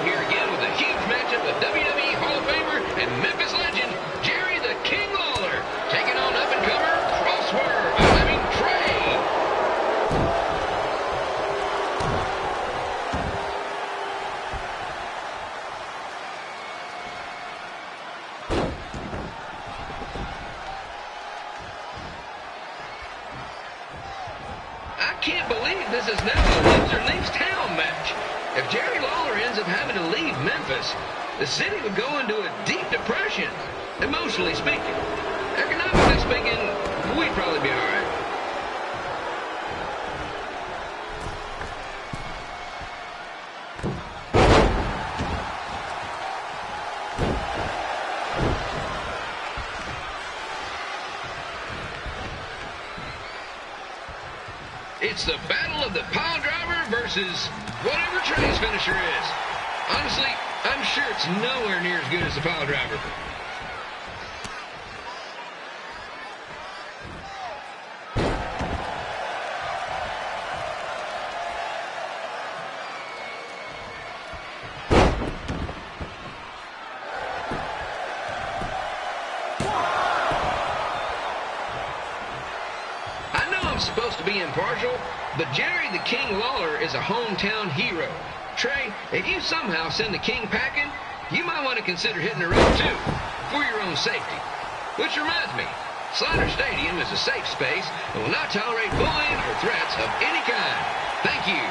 Here again with a huge matchup with WWE Hall of Famer and Memphis legend Jerry the King Lawler taking on up-and-comer Trey. I can't believe this is now a loser leaves town match. If Jerry Lawler ends up having to leave Memphis, the city would go into a deep depression, emotionally speaking. Economically speaking, we'd probably be all right. It's the battle of the pile driver versus whatever Trey's finisher is. Honestly, I'm sure it's nowhere near as good as the pile driver. I'm supposed to be impartial, but Jerry the King Lawler is a hometown hero. Trey, if you somehow send the King packing, you might want to consider hitting the road too, for your own safety. Which reminds me, Slaughter Stadium is a safe space and will not tolerate bullying or threats of any kind. Thank you.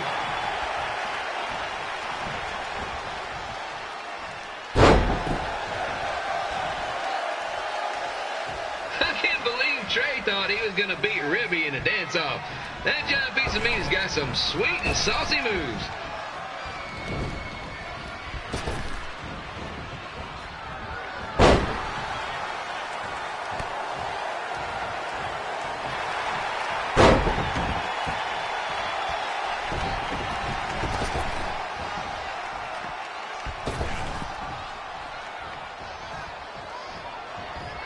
I can't believe Trey thought he was gonna beat Ribby in a dance-off. That giant piece of meat has got some sweet and saucy moves.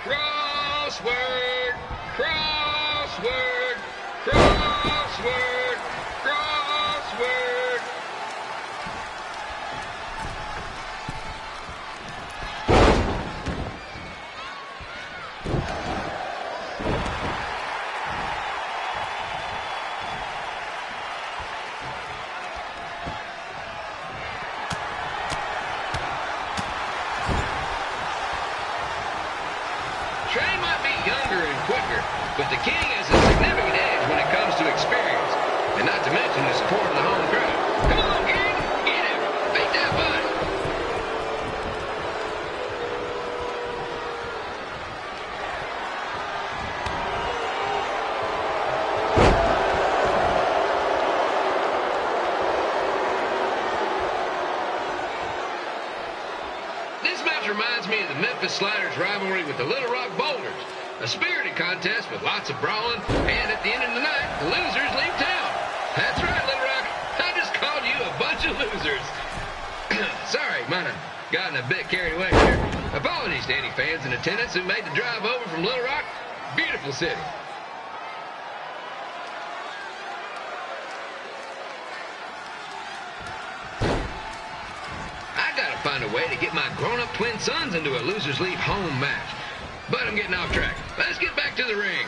Crossword, crossword, crossword, crossword. Trey might be younger and quicker, but the King has a significant edge when it comes to experience, and not to mention the support of the home crowd. Come on, King! Get him! Beat that butt! This match reminds me of the Memphis Sliders' rivalry with the Little Rock Boulders. A spirited contest with lots of brawling, and at the end of the night, the losers leave town. That's right, Little Rock. I just called you a bunch of losers. Sorry, might have gotten a bit carried away there. Apologies to any fans in attendance who made the drive over from Little Rock. Beautiful city. I gotta find a way to get my grown-up twin sons into a losers leave home match. But I'm getting off track. Let's get back to the ring.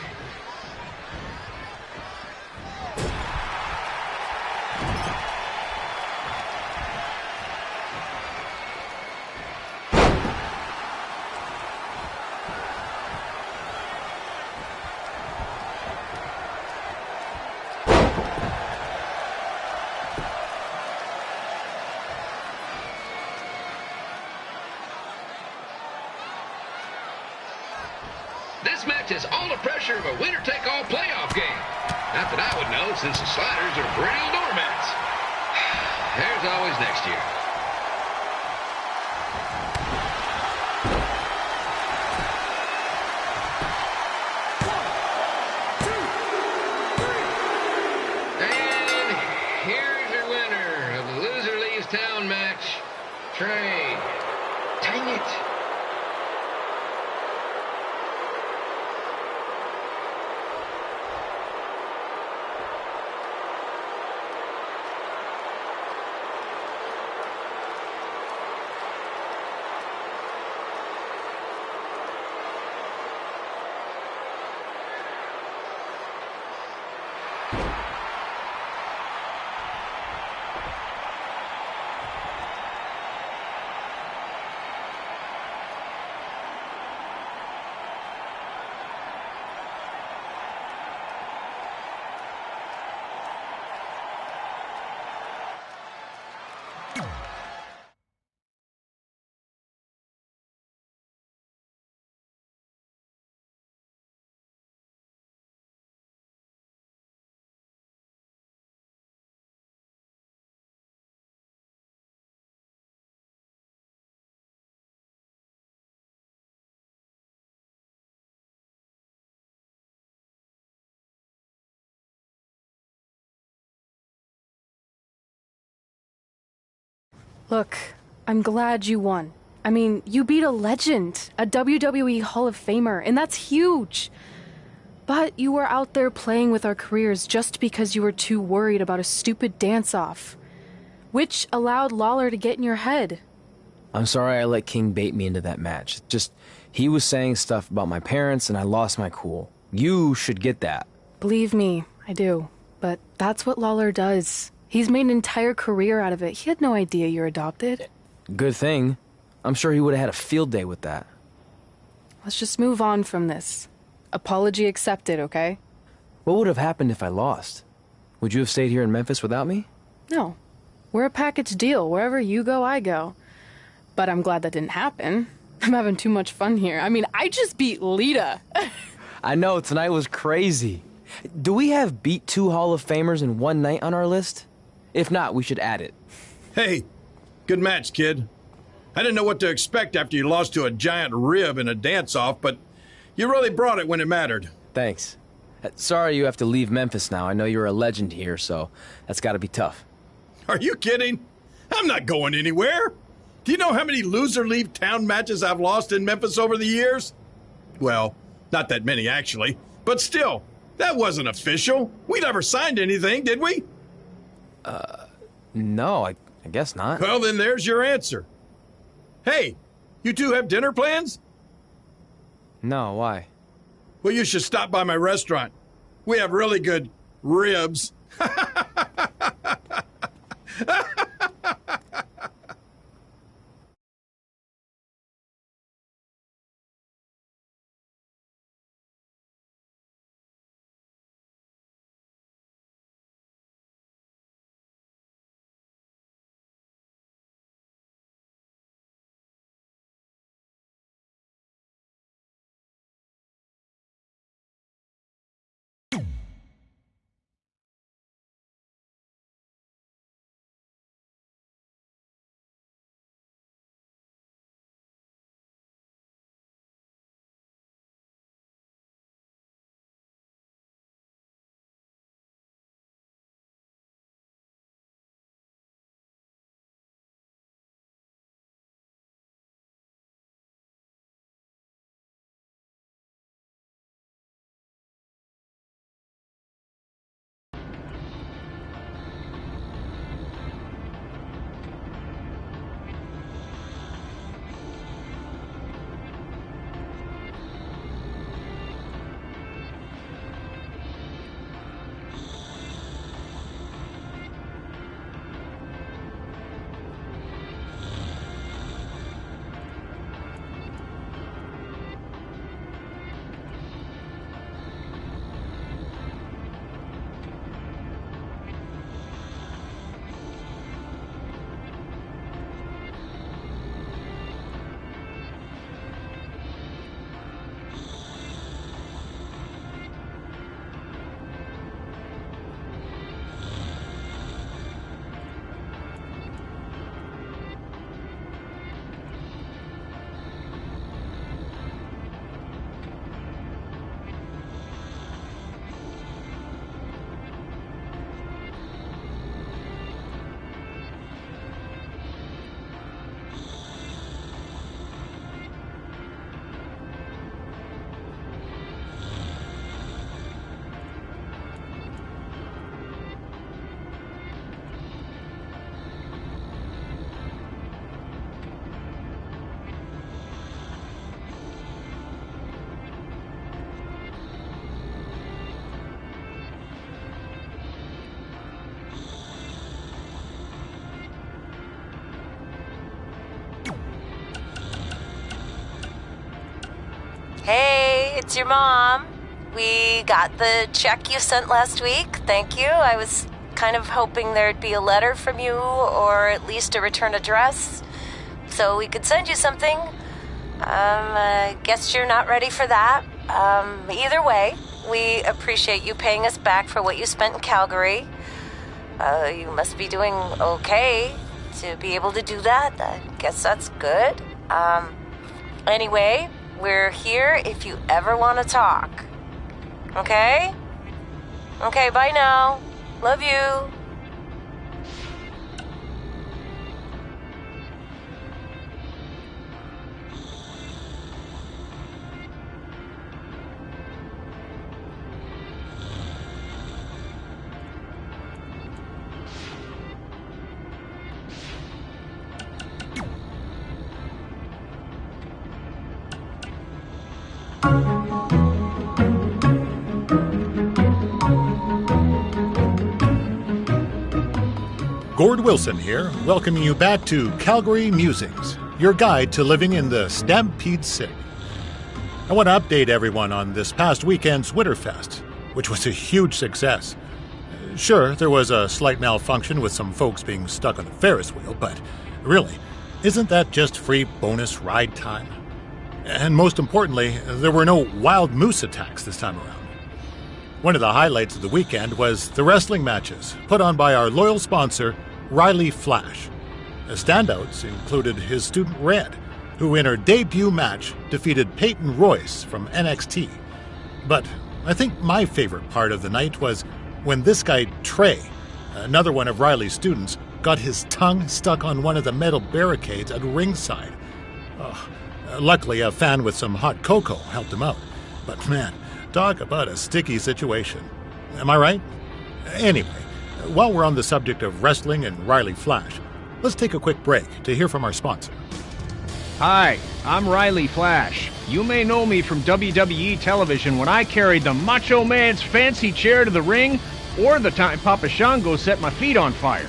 This match has all the pressure of a winner-take-all playoff game. Not that I would know, since the Sliders are perennial doormats. There's always next year. And here's your winner of the Loser Leaves Town match, Trey. Dang it. Look, I'm glad you won. I mean, you beat a legend, a WWE Hall of Famer, and that's huge. But you were out there playing with our careers just because you were too worried about a stupid dance-off, which allowed Lawler to get in your head. I'm sorry I let King bait me into that match. Just, he was saying stuff about my parents and I lost my cool. You should get that. Believe me, I do. But that's what Lawler does. He's made an entire career out of it. He had no idea you're adopted. Good thing. I'm sure he would have had a field day with that. Let's just move on from this. Apology accepted, okay? What would have happened if I lost? Would you have stayed here in Memphis without me? No. We're a package deal. Wherever you go, I go. But I'm glad that didn't happen. I'm having too much fun here. I mean, I just beat Lita. I know, tonight was crazy. Do we have beat 2 Hall of Famers in one night on our list? If not, we should add it. Hey, good match, kid. I didn't know what to expect after you lost to a giant rib in a dance-off, but you really brought it when it mattered. Thanks. Sorry you have to leave Memphis now. I know you're a legend here, so that's gotta be tough. Are you kidding? I'm not going anywhere. Do you know how many loser-leave-town matches I've lost in Memphis over the years? Well, not that many, actually. But still, that wasn't official. We never signed anything, did we? No, I guess not. Well, then there's your answer. Hey, you two have dinner plans? No, why? Well, you should stop by my restaurant. We have really good ribs. Hey, it's your mom. We got the check you sent last week. Thank you. I was kind of hoping there'd be a letter from you, or at least a return address, so we could send you something. I guess you're not ready for that. Either way, we appreciate you paying us back for what you spent in Calgary. You must be doing okay to be able to do that. I guess that's good. Anyway, we're here if you ever want to talk. Okay? Okay, bye now. Love you. Gord Wilson here, welcoming you back to Calgary Musings, your guide to living in the Stampede City. I want to update everyone on this past weekend's Winterfest, which was a huge success. Sure, there was a slight malfunction with some folks being stuck on the Ferris wheel, but really, isn't that just free bonus ride time? And most importantly, there were no wild moose attacks this time around. One of the highlights of the weekend was the wrestling matches put on by our loyal sponsor, Riley Flash. The standouts included his student Red, who in her debut match defeated Peyton Royce from NXT. But I think my favorite part of the night was when this guy Trey, another one of Riley's students, got his tongue stuck on one of the metal barricades at ringside. Luckily, a fan with some hot cocoa helped him out. But man, talk about a sticky situation. Am I right? Anyway, while we're on the subject of wrestling and Riley Flash, let's take a quick break to hear from our sponsor. Hi, I'm Riley Flash. You may know me from WWE television when I carried the Macho Man's fancy chair to the ring, or the time Papa Shango set my feet on fire.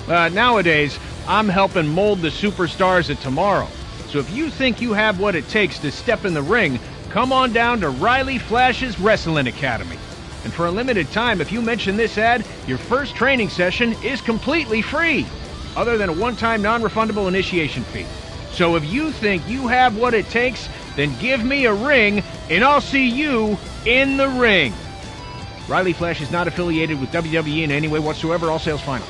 Nowadays, I'm helping mold the superstars of tomorrow. So if you think you have what it takes to step in the ring, come on down to Riley Flash's Wrestling Academy. And for a limited time, if you mention this ad, your first training session is completely free, other than a one-time non-refundable initiation fee. So if you think you have what it takes, then give me a ring, and I'll see you in the ring. Riley Flash is not affiliated with WWE in any way whatsoever. All sales final.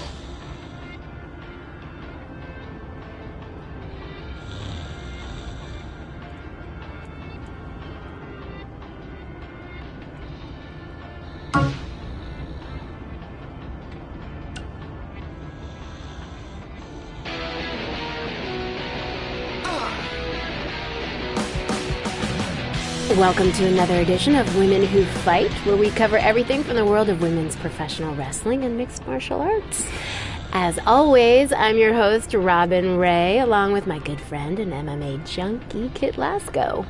Welcome to another edition of Women Who Fight, where we cover everything from the world of women's professional wrestling and mixed martial arts. As always, I'm your host, Robin Ray, along with my good friend and MMA junkie, Kit Lasco.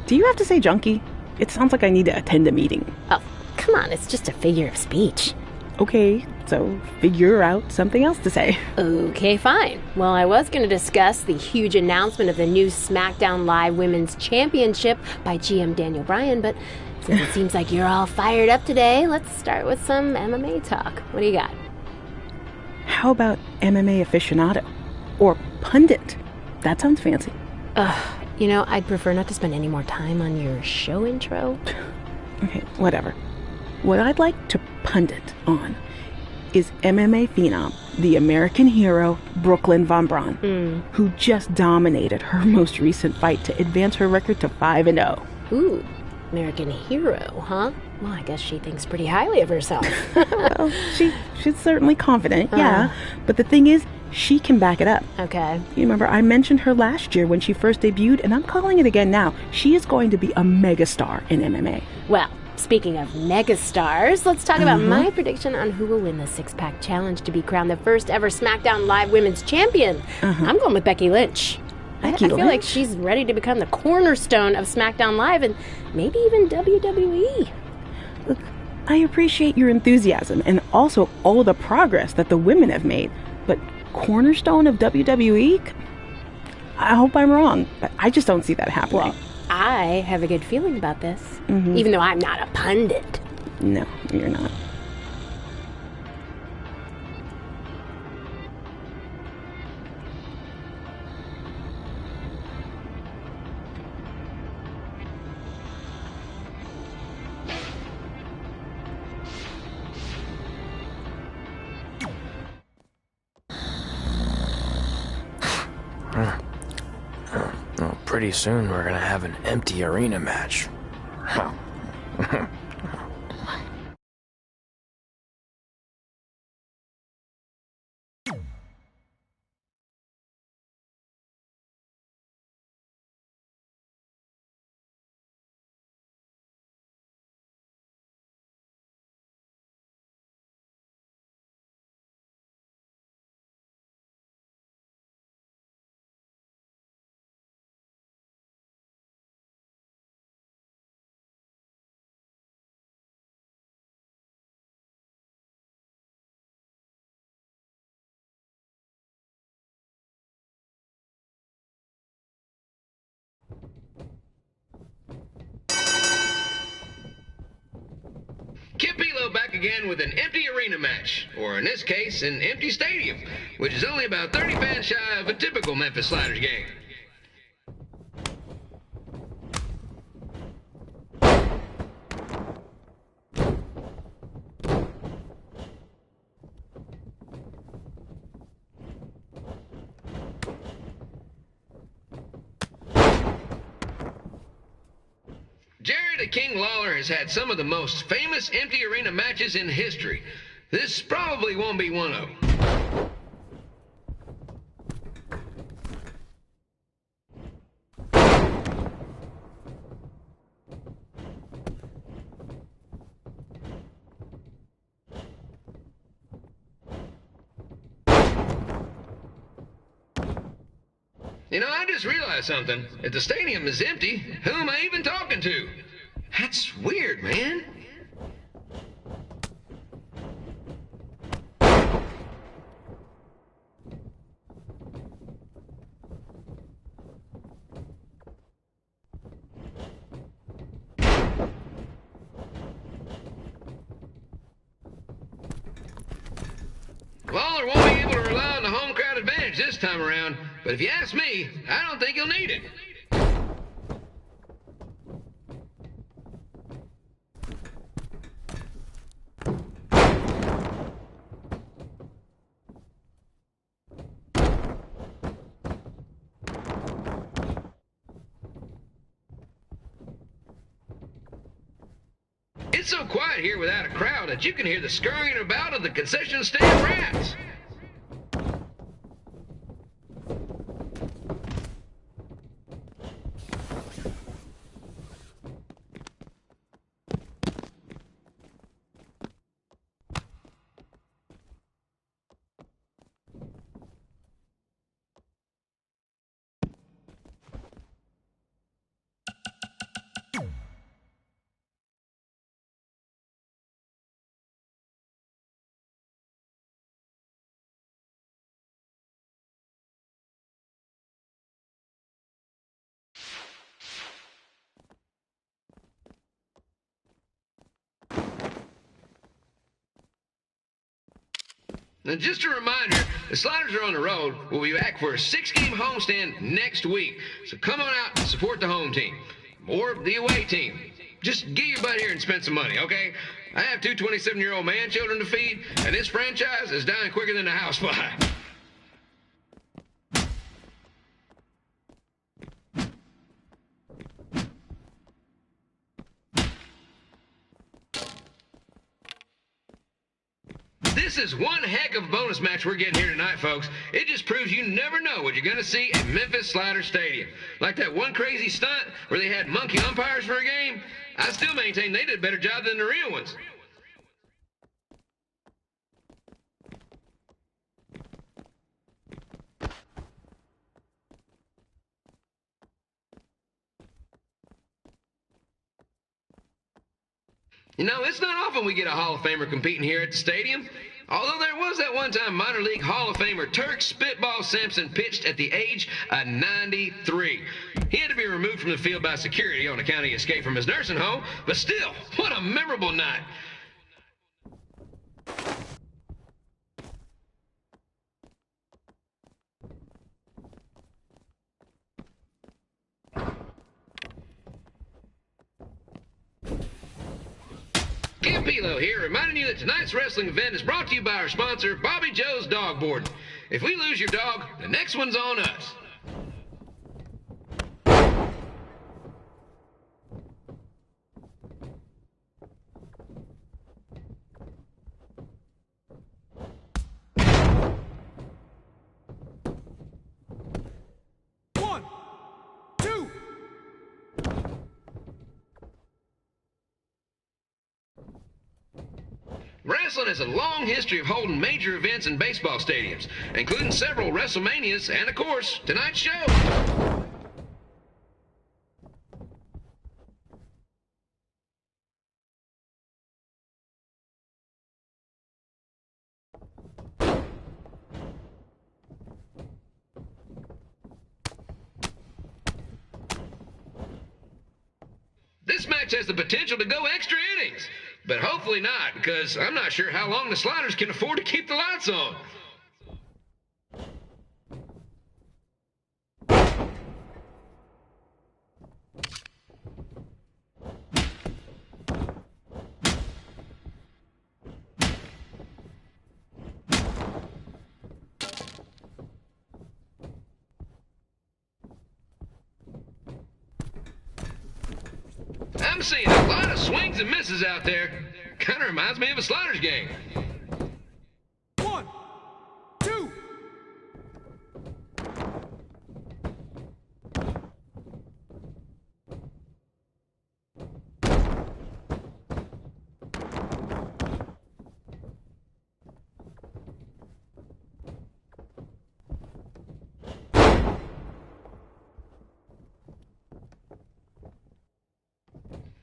Do you have to say junkie? It sounds like I need to attend a meeting. Oh, come on, it's just a figure of speech. Okay, so figure out something else to say. Okay, fine. Well, I was going to discuss the huge announcement of the new SmackDown Live Women's Championship by GM Daniel Bryan, but since it seems like you're all fired up today, let's start with some MMA talk. What do you got? How about MMA aficionado? Or pundit? That sounds fancy. You know, I'd prefer not to spend any more time on your show intro. Okay, whatever. What I'd like to pundit on is MMA phenom, the American hero, Brooklyn Von Braun, who just dominated her most recent fight to advance her record to 5-0. Ooh, American hero, huh? Well, I guess she thinks pretty highly of herself. Well, she's certainly confident, yeah. But the thing is, she can back it up. Okay. You remember, I mentioned her last year when she first debuted, and I'm calling it again now. She is going to be a megastar in MMA. Well, speaking of megastars, let's talk about my prediction on who will win the six-pack challenge to be crowned the first ever SmackDown Live Women's Champion. I'm going with Becky Lynch. I feel like she's ready to become the cornerstone of SmackDown Live and maybe even WWE. Look, I appreciate your enthusiasm and also all the progress that the women have made, but cornerstone of WWE? I hope I'm wrong, but I just don't see that happening. Well, I have a good feeling about this, even though I'm not a pundit. No, you're not. Pretty soon we're gonna have an empty arena match. Kip Elo back again with an empty arena match, or in this case, an empty stadium, which is only about 30 fans shy of a typical Memphis Sliders game. Eddie King Lawler has had some of the most famous empty arena matches in history. This probably won't be one of them. You know, I just realized something. If the stadium is empty, who am I even talking to? That's weird, man. Lawler won't be able to rely on the home crowd advantage this time around, but if you ask me, I don't think he'll need it. It's so quiet here without a crowd that you can hear the scurrying about of the concession stand rats. Now, just a reminder, the Sliders are on the road. We'll be back for a 6-game homestand next week. So come on out and support the home team. Or the away team. Just get your butt here and spend some money, okay? I have two 27-year-old man-children to feed, and this franchise is dying quicker than a housefly. This is one heck of a bonus match we're getting here tonight, folks. It just proves you never know what you're going to see at Memphis Slider Stadium. Like that one crazy stunt where they had monkey umpires for a game. I still maintain they did a better job than the real ones. You know, it's not often we get a Hall of Famer competing here at the stadium. Although there was that one time minor league Hall of Famer Turk Spitball Sampson pitched at the age of 93. He had to be removed from the field by security on account he escaped from his nursing home, but still, what a memorable night. Pilo here, reminding you that tonight's wrestling event is brought to you by our sponsor, Bobby Joe's Dog Boarding. If we lose your dog, the next one's on us. Wrestling has a long history of holding major events in baseball stadiums, including several WrestleManias and, of course, tonight's show. This match has the potential to go extra innings. But hopefully not, because I'm not sure how long the Sliders can afford to keep the lights on. I'm seeing a lot of swings and misses out there. Kind of reminds me of a Sliders game. 1, 2.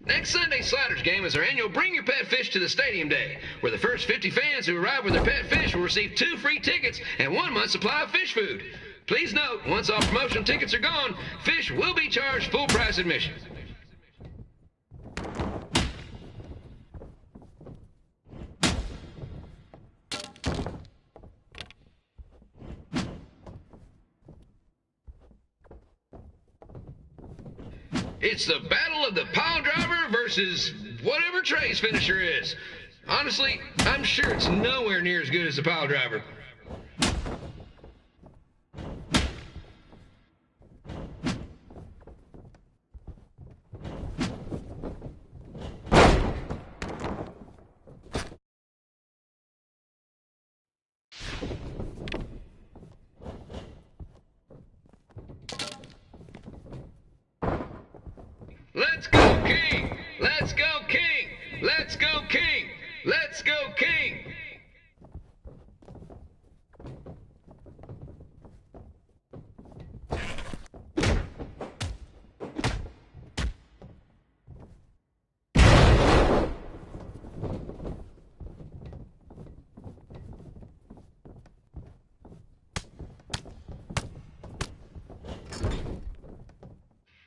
Next Sunday's Sliders game is our annual Bring Your Pet Fish to the Stadium Day, where the first 50 fans who arrive with their pet fish will receive 2 free tickets and 1 month's supply of fish food. Please note, once all promotional tickets are gone, fish will be charged full price admission. It's the battle of the pile driver versus whatever Trey's finisher is. Honestly, I'm sure it's nowhere near as good as the pile driver. Let's go, King! Let's go, King! Let's go, King! Let's go, King!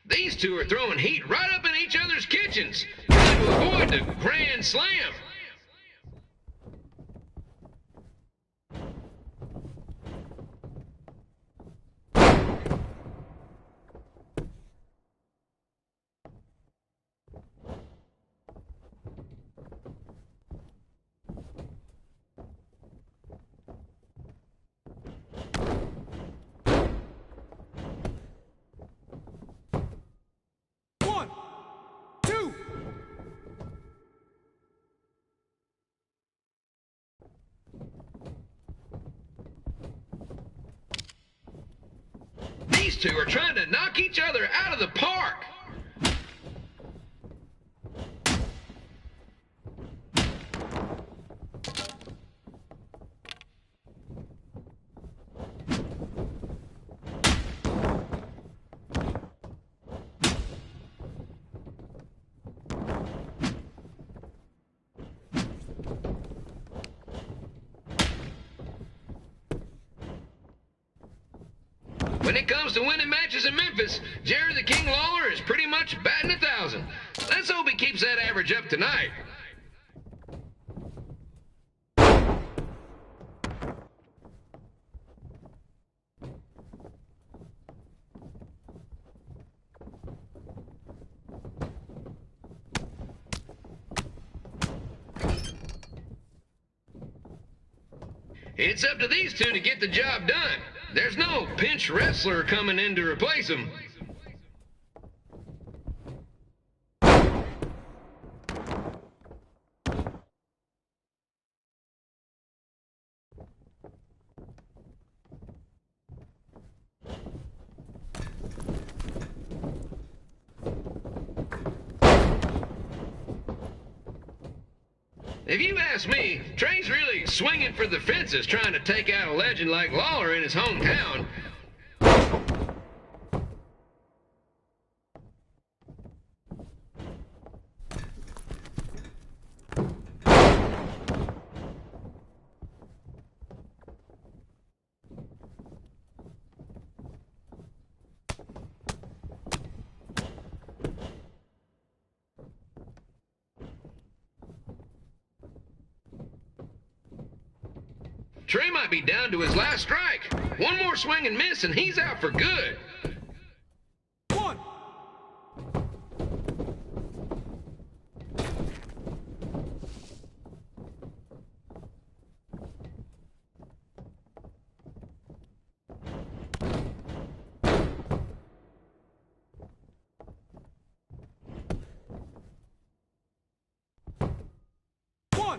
These two are throwing heat right up in each other's kitchens, trying to avoid the grand slam. These two are trying to knock each other out of the park. When it comes to winning matches in Memphis, Jerry the King Lawler is pretty much batting 1,000. Let's hope he keeps that average up tonight. It's up to these two to get the job done. There's no pinch wrestler coming in to replace them. If you ask me, Trey's really swinging for the fences trying to take out a legend like Lawler in his hometown. Trey might be down to his last strike. One more swing and miss, and he's out for good. One.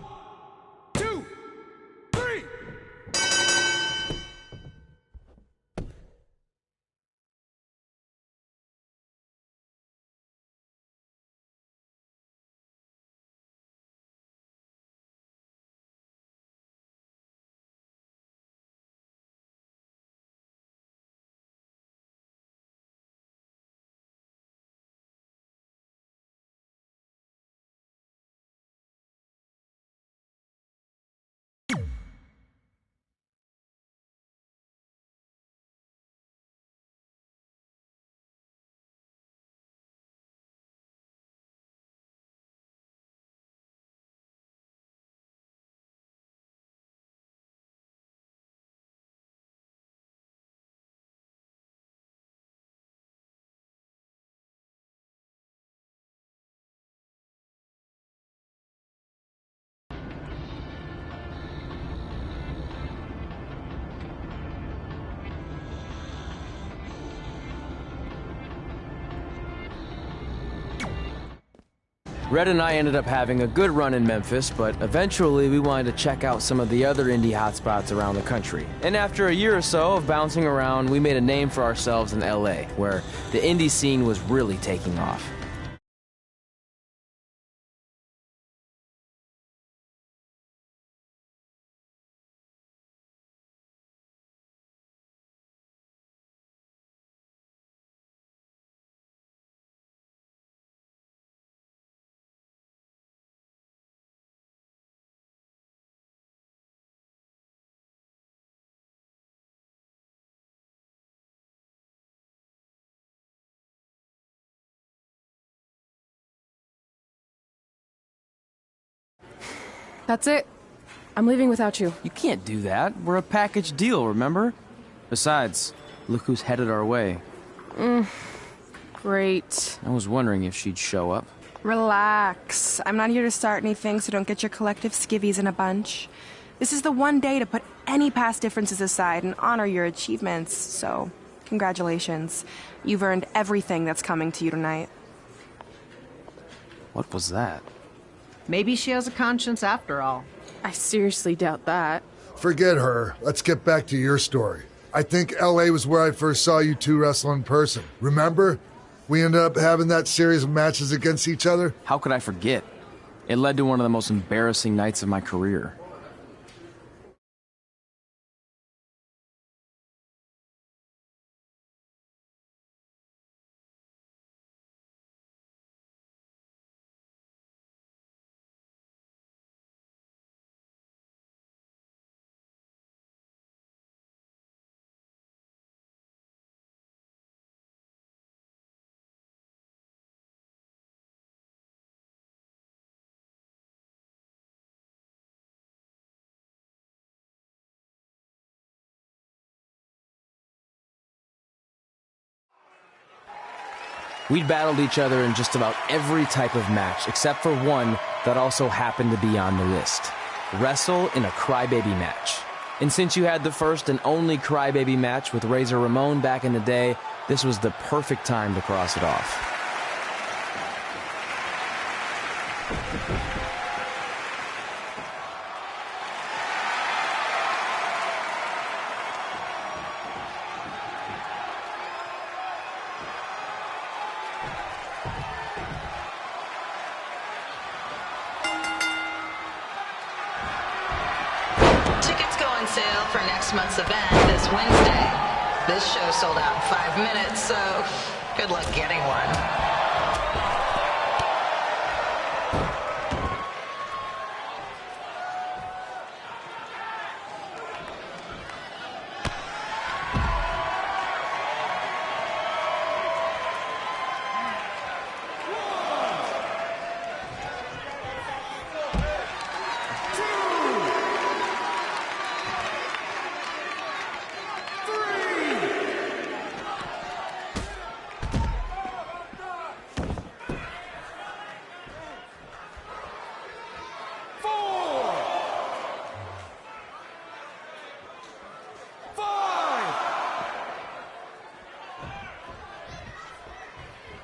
1, 2, 3. Red and I ended up having a good run in Memphis, but eventually we wanted to check out some of the other indie hotspots around the country. And after a year or so of bouncing around, we made a name for ourselves in LA, where the indie scene was really taking off. That's it. I'm leaving without you. You can't do that. We're a package deal, remember? Besides, look who's headed our way. Great. I was wondering if she'd show up. Relax. I'm not here to start anything, so don't get your collective skivvies in a bunch. This is the one day to put any past differences aside and honor your achievements, so congratulations. You've earned everything that's coming to you tonight. What was that? Maybe she has a conscience after all. I seriously doubt that. Forget her. Let's get back to your story. I think LA was where I first saw you two wrestle in person. Remember? We ended up having that series of matches against each other. How could I forget? It led to one of the most embarrassing nights of my career. We'd battled each other in just about every type of match, except for one that also happened to be on the list. Wrestle in a crybaby match. And since you had the first and only crybaby match with Razor Ramon back in the day, this was the perfect time to cross it off. Sale for next month's event this Wednesday. This show sold out in 5 minutes, so good luck getting one.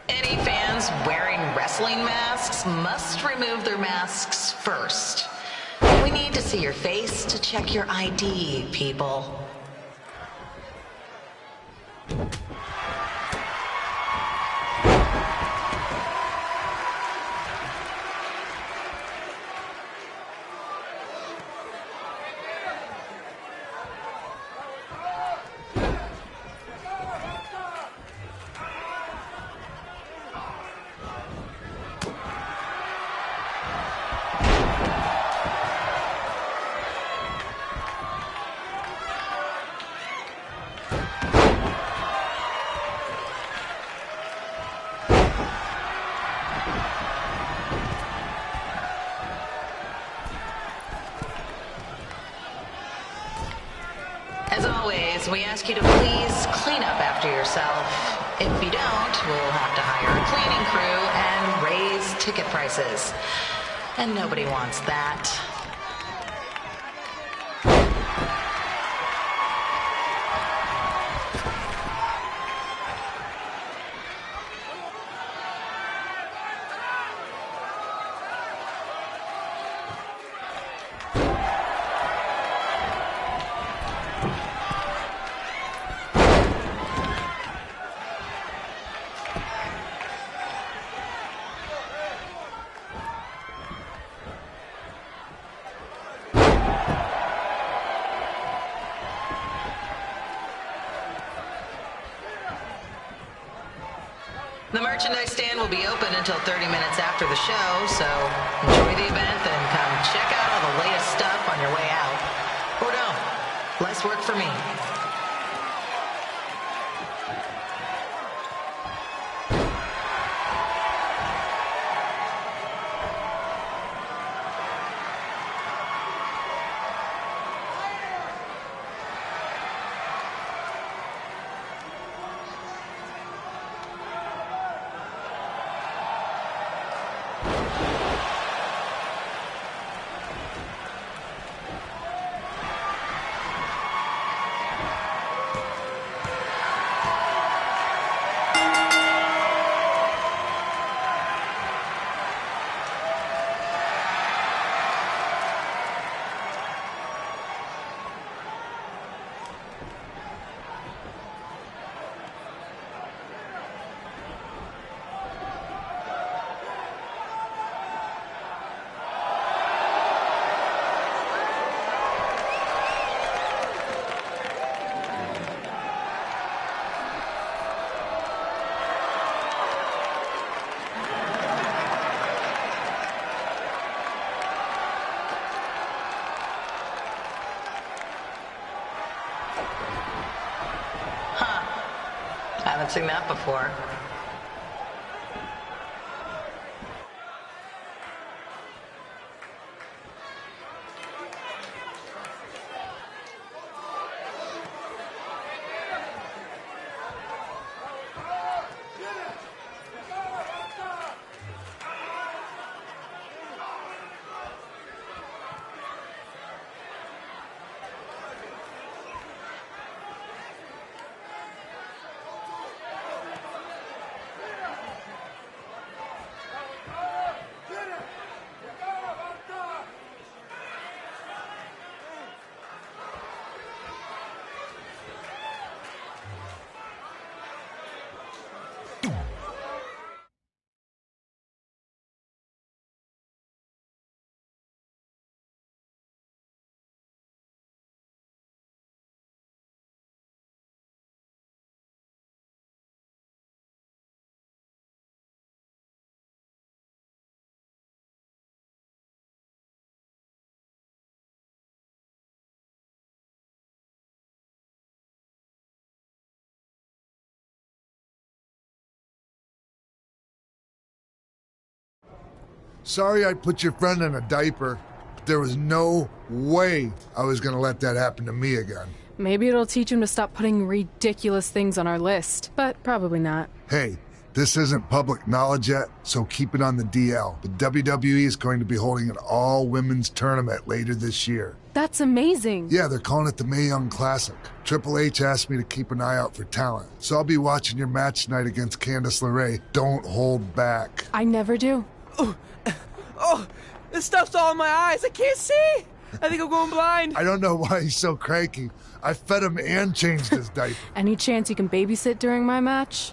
Any fans wearing wrestling masks must remove their masks first. need to see your face to check your ID, people. As always, we ask you to please clean up after yourself. If you don't, we'll have to hire a cleaning crew and raise ticket prices. And nobody wants that. The merchandise stand will be open until 30 minutes after the show, so enjoy the event and come check out all the latest stuff on your way out. Or don't. Less work for me. Haven't seen that before. Sorry I put your friend in a diaper. There was no way I was going to let that happen to me again. Maybe it'll teach him to stop putting ridiculous things on our list, but probably not. Hey, this isn't public knowledge yet, so keep it on the DL. The WWE is going to be holding an all-women's tournament later this year. That's amazing. Yeah, they're calling it the Mae Young Classic. Triple H asked me to keep an eye out for talent, so I'll be watching your match tonight against Candice LeRae. Don't hold back. I never do. Oh, this stuff's all in my eyes. I can't see. I think I'm going blind. I don't know why he's so cranky. I fed him and changed his diaper. Any chance you can babysit during my match?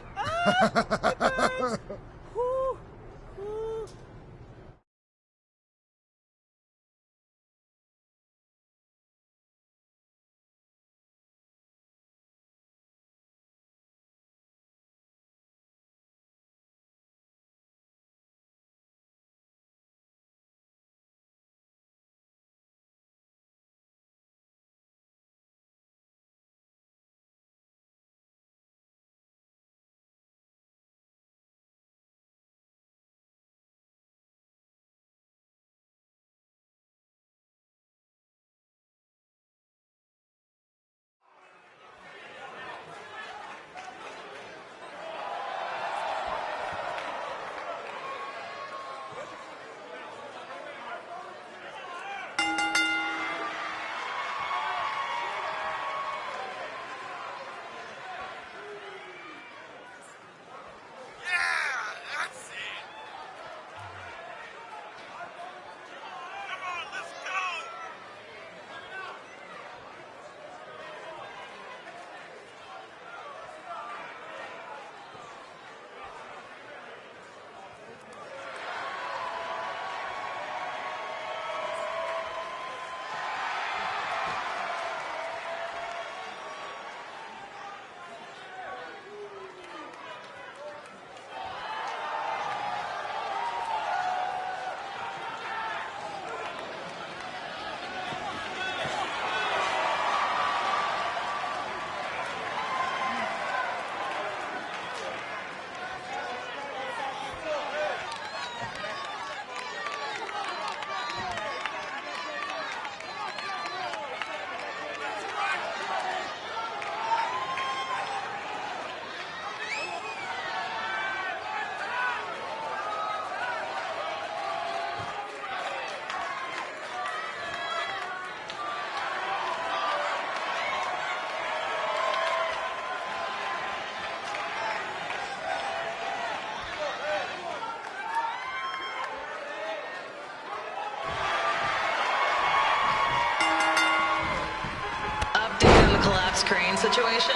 Crane situation?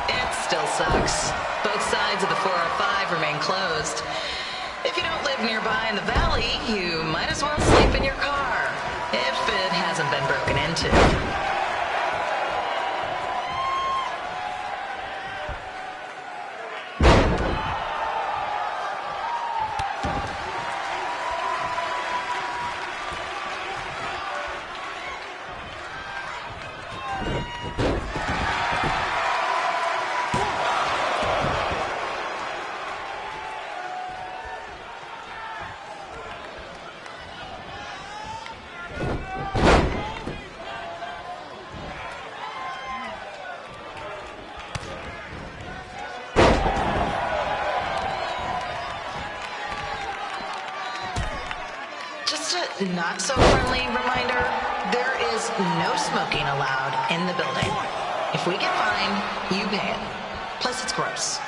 It still sucks. Both sides of the 405 remain closed. If you don't live nearby in the valley, you might as well sleep in your car, if it hasn't been broken into. Not so friendly reminder, there is no smoking allowed in the building. If we get fined, you pay it. Plus it's gross.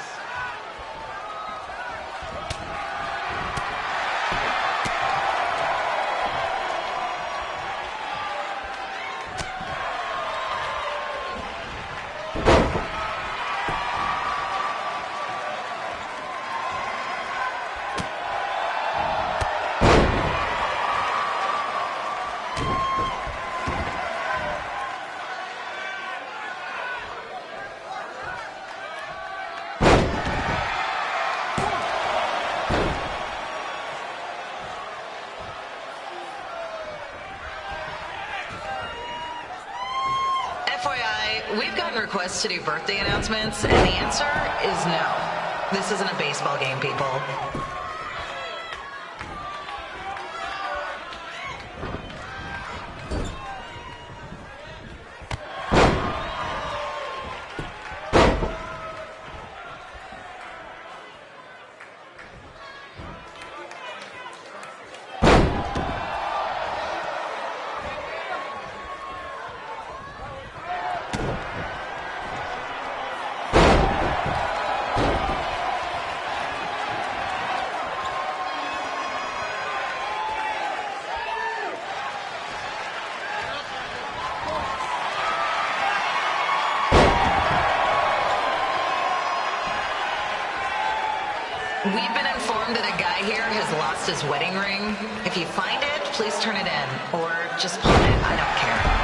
We've gotten requests to do birthday announcements, and the answer is no. This isn't a baseball game, people. We've been informed that a guy here has lost his wedding ring. If you find it, please turn it in. Or just pawn it. I don't care.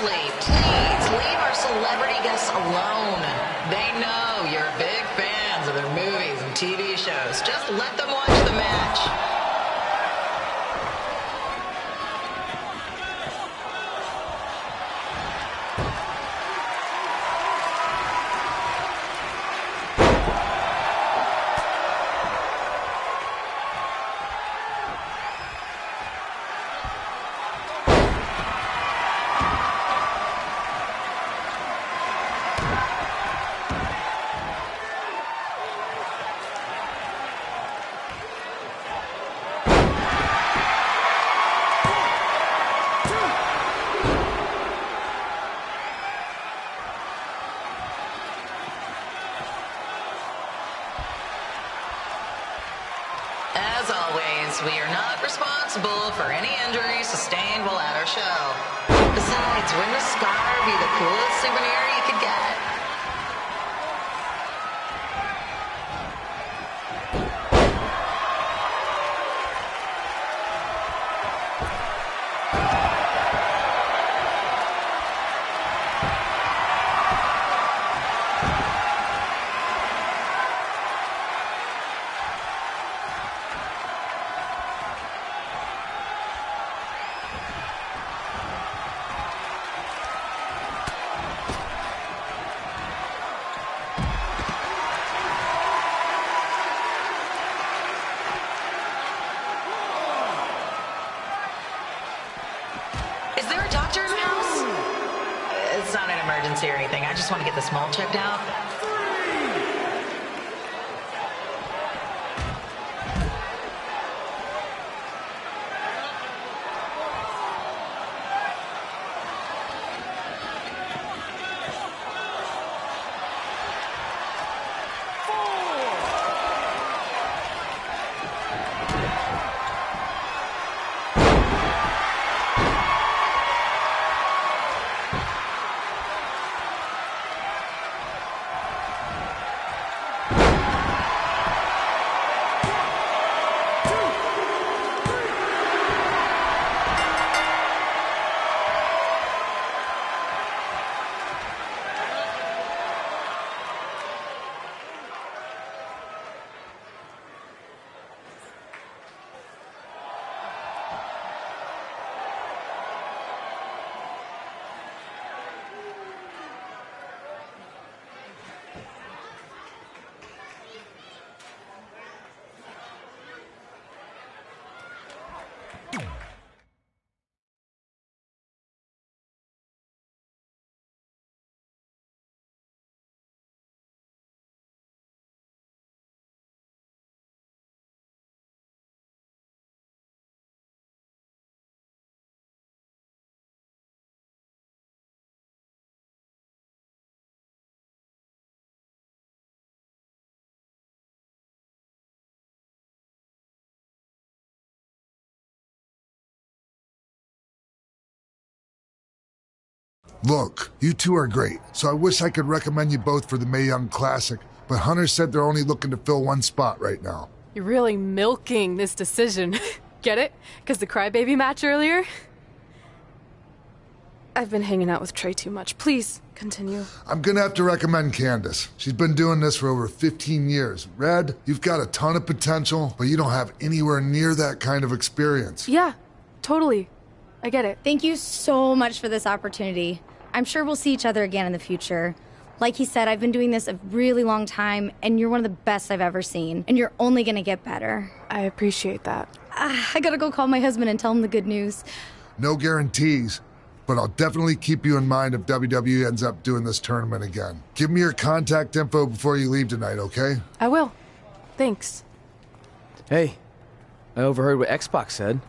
Please leave our celebrity guests alone. They know you're big fans of their movies and TV shows. Just let them watch the match. As always, we are not responsible for any injuries sustained while at our show. Besides, wouldn't a scar be the coolest souvenir you could get? Is there a doctor in the house? It's not an emergency or anything. I just want to get this mole checked out. Look, you two are great, so I wish I could recommend you both for the Mae Young Classic, but Hunter said they're only looking to fill one spot right now. You're really milking this decision. Get it? Because the crybaby match earlier? I've been hanging out with Trey too much. Please, continue. I'm gonna have to recommend Candace. She's been doing this for over 15 years. Red, you've got a ton of potential, but you don't have anywhere near that kind of experience. Yeah, totally. I get it. Thank you so much for this opportunity. I'm sure we'll see each other again in the future. Like he said, I've been doing this a really long time, and you're one of the best I've ever seen. And you're only gonna get better. I appreciate that. I gotta go call my husband and tell him the good news. No guarantees, but I'll definitely keep you in mind if WWE ends up doing this tournament again. Give me your contact info before you leave tonight, okay? I will. Thanks. Hey, I overheard what Xbox said.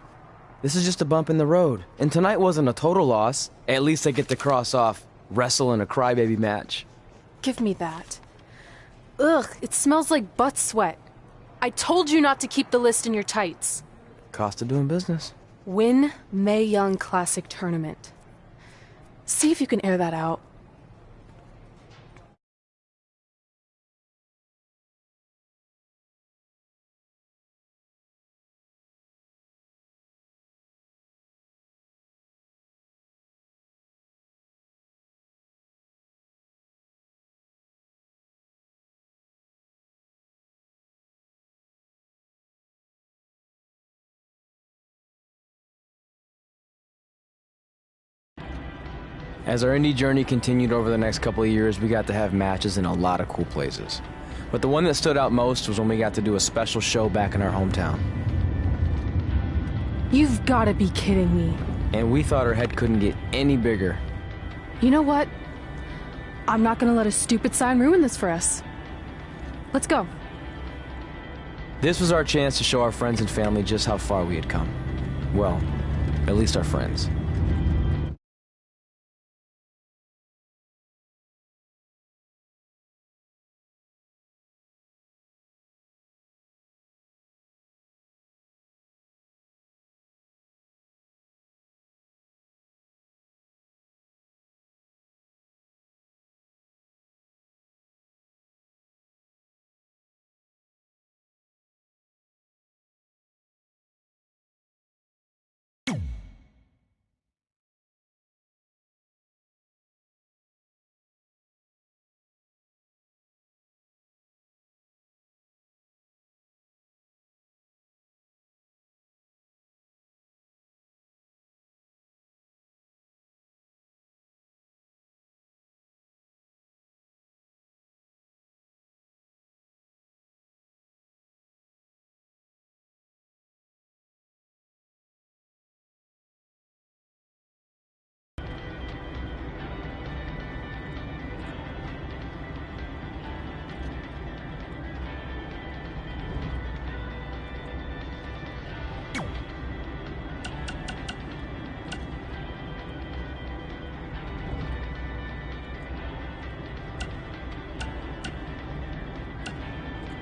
This is just a bump in the road, and tonight wasn't a total loss. At least I get to cross off wrestle in a crybaby match. Give me that. Ugh, it smells like butt sweat. I told you not to keep the list in your tights. Cost of doing business. Win Mae Young Classic Tournament. See if you can air that out. As our indie journey continued over the next couple of years, we got to have matches in a lot of cool places. But the one that stood out most was when we got to do a special show back in our hometown. You've gotta be kidding me. And we thought our head couldn't get any bigger. You know what? I'm not gonna let a stupid sign ruin this for us. Let's go. This was our chance to show our friends and family just how far we had come. Well, at least our friends.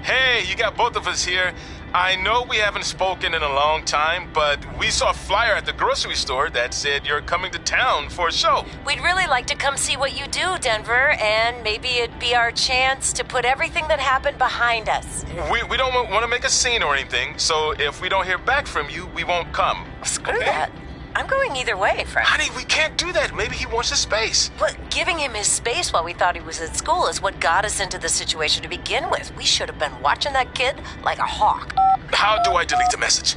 Hey, you got both of us here. I know we haven't spoken in a long time, but we saw a flyer at the grocery store that said you're coming to town for a show. We'd really like to come see what you do, Denver, and maybe it'd be our chance to put everything that happened behind us. We don't want to make a scene or anything, so if we don't hear back from you, we won't come. Screw that. I'm going either way, Frank. Honey, we can't do that. Maybe he wants his space. But giving him his space while we thought he was at school is what got us into the situation to begin with. We should have been watching that kid like a hawk. How do I delete the message?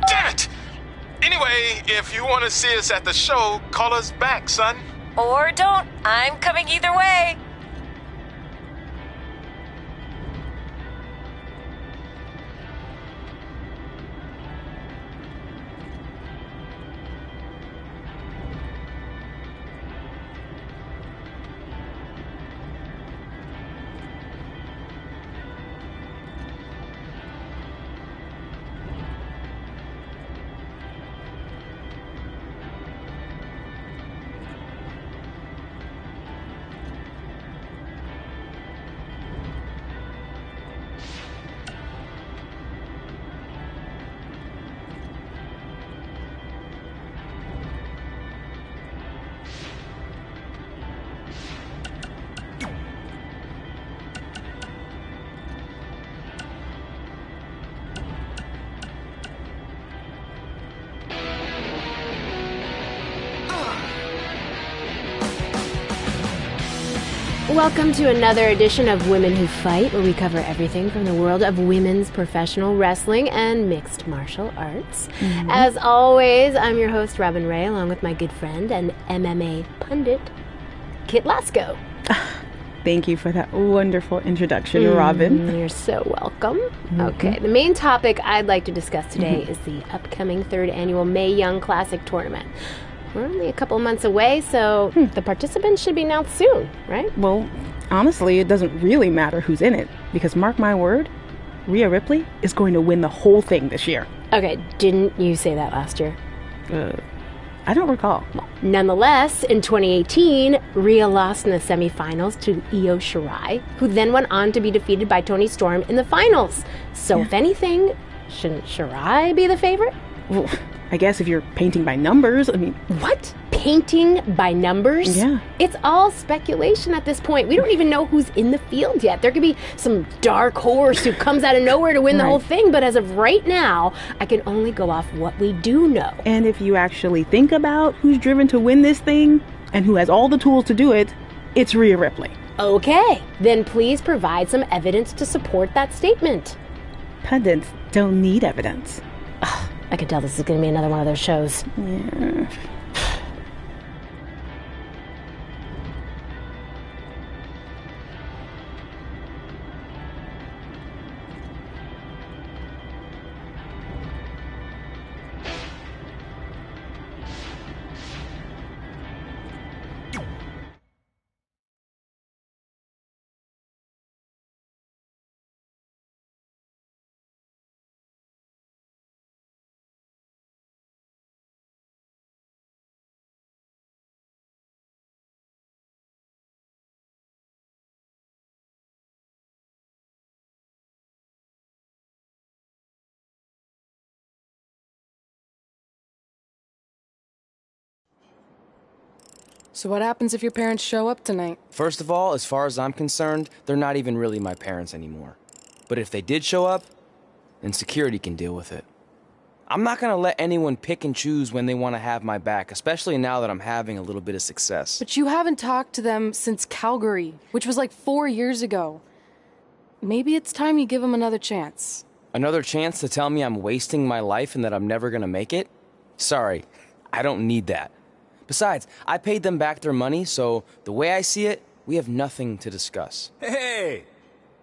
Damn it! Anyway, if you want to see us at the show, call us back, son. Or don't. I'm coming either way. Welcome to another edition of Women Who Fight, where we cover everything from the world of women's professional wrestling and mixed martial arts. As always, I'm your host, Robin Ray, along with my good friend and MMA pundit, Kit Lasko. Thank you for that wonderful introduction, Robin. You're so welcome. Okay, the main topic I'd like to discuss today is the upcoming 3rd annual Mae Young Classic tournament. We're only a couple months away, so the participants should be announced soon, right? Well, honestly, it doesn't really matter who's in it, because mark my word, Rhea Ripley is going to win the whole thing this year. Okay, didn't you say that last year? I don't recall. Nonetheless, in 2018, Rhea lost in the semifinals to Io Shirai, who then went on to be defeated by Toni Storm in the finals. So if anything, shouldn't Shirai be the favorite? Well, I guess if you're painting by numbers, I mean... What? Painting by numbers? Yeah. It's all speculation at this point. We don't even know who's in the field yet. There could be some dark horse who comes out of nowhere to win the whole thing, but as of right now, I can only go off what we do know. And if you actually think about who's driven to win this thing, and who has all the tools to do it, it's Rhea Ripley. Okay, then please provide some evidence to support that statement. Pundits don't need evidence. I can tell this is going to be another one of those shows. Yeah. So what happens if your parents show up tonight? First of all, as far as I'm concerned, they're not even really my parents anymore. But if they did show up, then security can deal with it. I'm not gonna let anyone pick and choose when they want to have my back, especially now that I'm having a little bit of success. But you haven't talked to them since Calgary, which was like 4 years ago. Maybe it's time you give them another chance. Another chance to tell me I'm wasting my life and that I'm never gonna make it? Sorry, I don't need that. Besides, I paid them back their money, so the way I see it, we have nothing to discuss. Hey,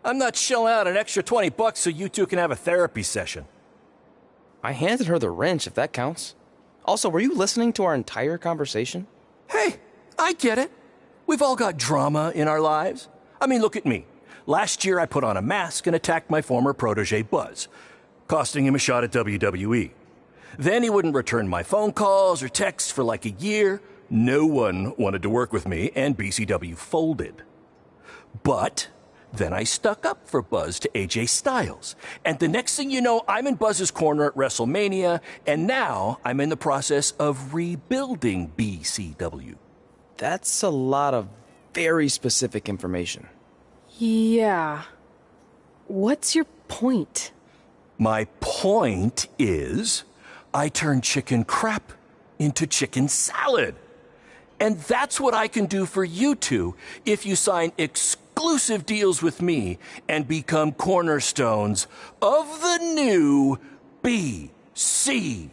I'm not shelling out an extra $20 so you two can have a therapy session. I handed her the wrench, if that counts. Also, were you listening to our entire conversation? Hey, I get it. We've all got drama in our lives. I mean, look at me. Last year I put on a mask and attacked my former protege Buzz, costing him a shot at WWE. Then he wouldn't return my phone calls or texts for like a year. No one wanted to work with me, and BCW folded. But then I stuck up for Buzz to AJ Styles. And the next thing you know, I'm in Buzz's corner at WrestleMania, and now I'm in the process of rebuilding BCW. That's a lot of very specific information. Yeah. What's your point? My point is, I turned chicken crap into chicken salad. And that's what I can do for you two if you sign exclusive deals with me and become cornerstones of the new BCW.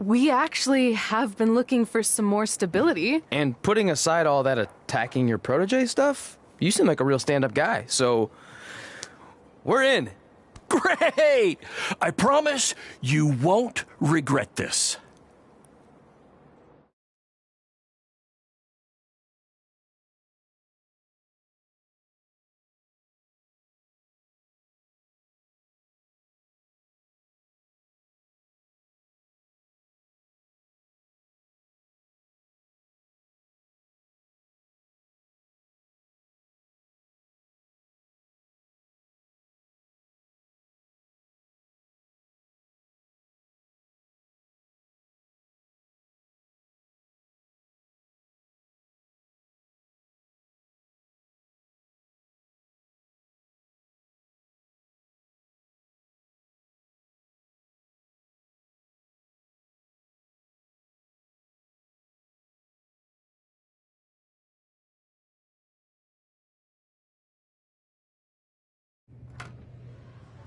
We actually have been looking for some more stability. And putting aside all that attacking your protege stuff, you seem like a real stand-up guy, so we're in. Great! I promise you won't regret this.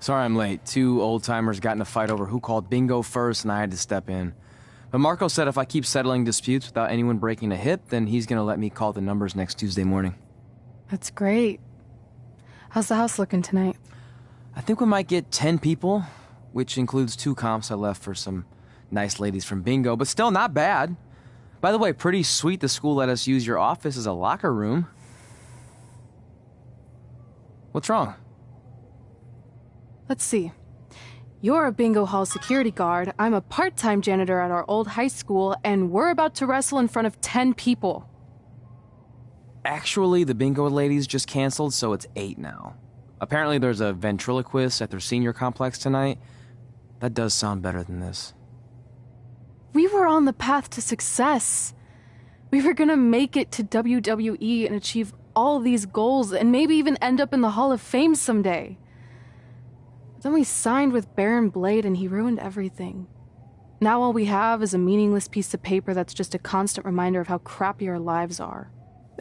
Sorry I'm late. Two old-timers got in a fight over who called bingo first, and I had to step in. But Marco said if I keep settling disputes without anyone breaking a hip, then he's gonna let me call the numbers next Tuesday morning. That's great. How's the house looking tonight? I think we might get 10 people, which includes 2 comps I left for some nice ladies from bingo, but still not bad. By the way, pretty sweet the school let us use your office as a locker room. What's wrong? Let's see. You're a bingo hall security guard, I'm a part-time janitor at our old high school, and we're about to wrestle in front of 10 people. Actually, the bingo ladies just canceled, so it's 8 now. Apparently there's a ventriloquist at their senior complex tonight. That does sound better than this. We were on the path to success. We were gonna make it to WWE and achieve all these goals and maybe even end up in the Hall of Fame someday. But then we signed with Baron Blade and he ruined everything. Now all we have is a meaningless piece of paper that's just a constant reminder of how crappy our lives are.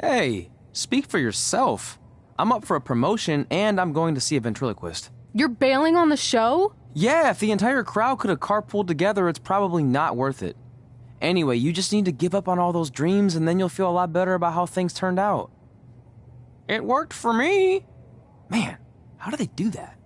Hey, speak for yourself. I'm up for a promotion and I'm going to see a ventriloquist. You're bailing on the show? Yeah, if the entire crowd could have carpooled together, it's probably not worth it. Anyway, you just need to give up on all those dreams and then you'll feel a lot better about how things turned out. It worked for me. Man, how do they do that?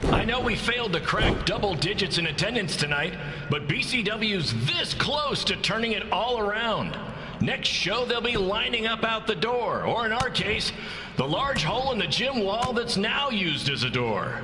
I know we failed to crack double digits in attendance tonight, but BCW's this close to turning it all around. Next show, they'll be lining up out the door, or in our case, the large hole in the gym wall that's now used as a door.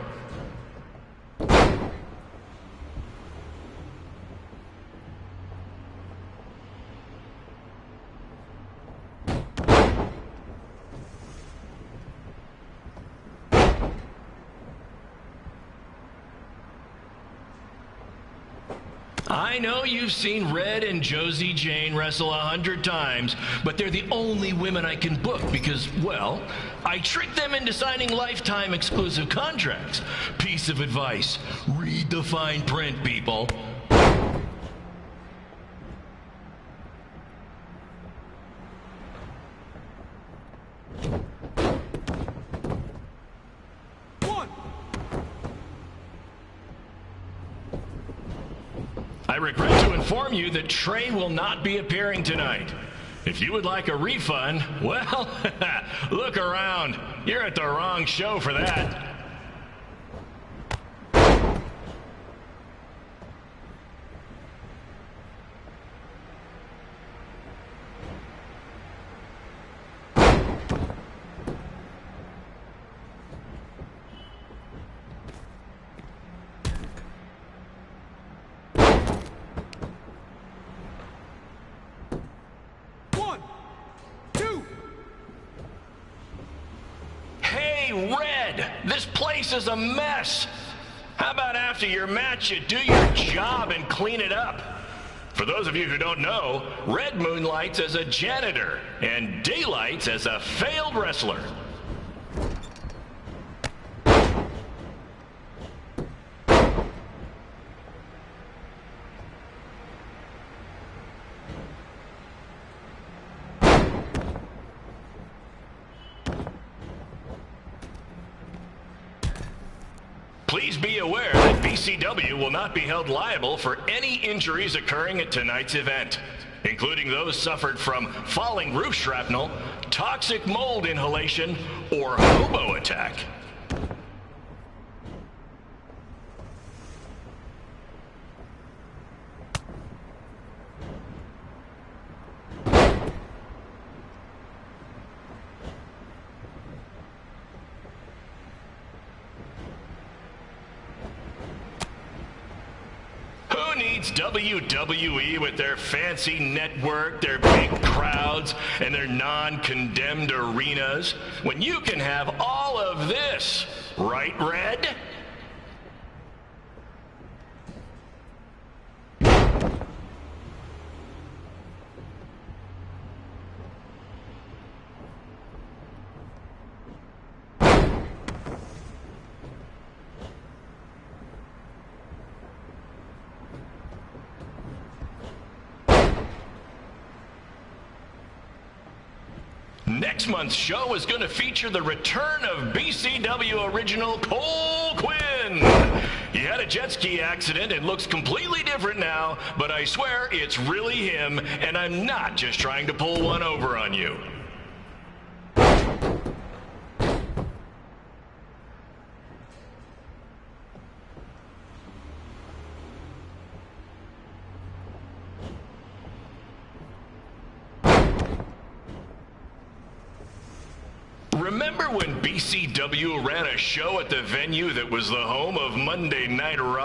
I know you've seen Red and Josie Jane wrestle 100 times, but they're the only women I can book because, well, I tricked them into signing lifetime exclusive contracts. Piece of advice: read the fine print, people. I regret to inform you that Trey will not be appearing tonight. If you would like a refund, well, look around. You're at the wrong show for that. Red, this place is a mess. How about after your match you do your job and clean it up? For those of you who don't know, Red moonlights as a janitor and daylights as a failed wrestler. Please be aware that BCW will not be held liable for any injuries occurring at tonight's event, including those suffered from falling roof shrapnel, toxic mold inhalation, or hobo attack. Who needs WWE with their fancy network, their big crowds, and their non-condemned arenas, when you can have all of this, right, Red? Next month's show is going to feature the return of BCW original Cole Quinn. He had a jet ski accident and looks completely different now, but I swear it's really him, and I'm not just trying to pull one over on you. Remember when BCW ran a show at the venue that was the home of Monday Night Raw?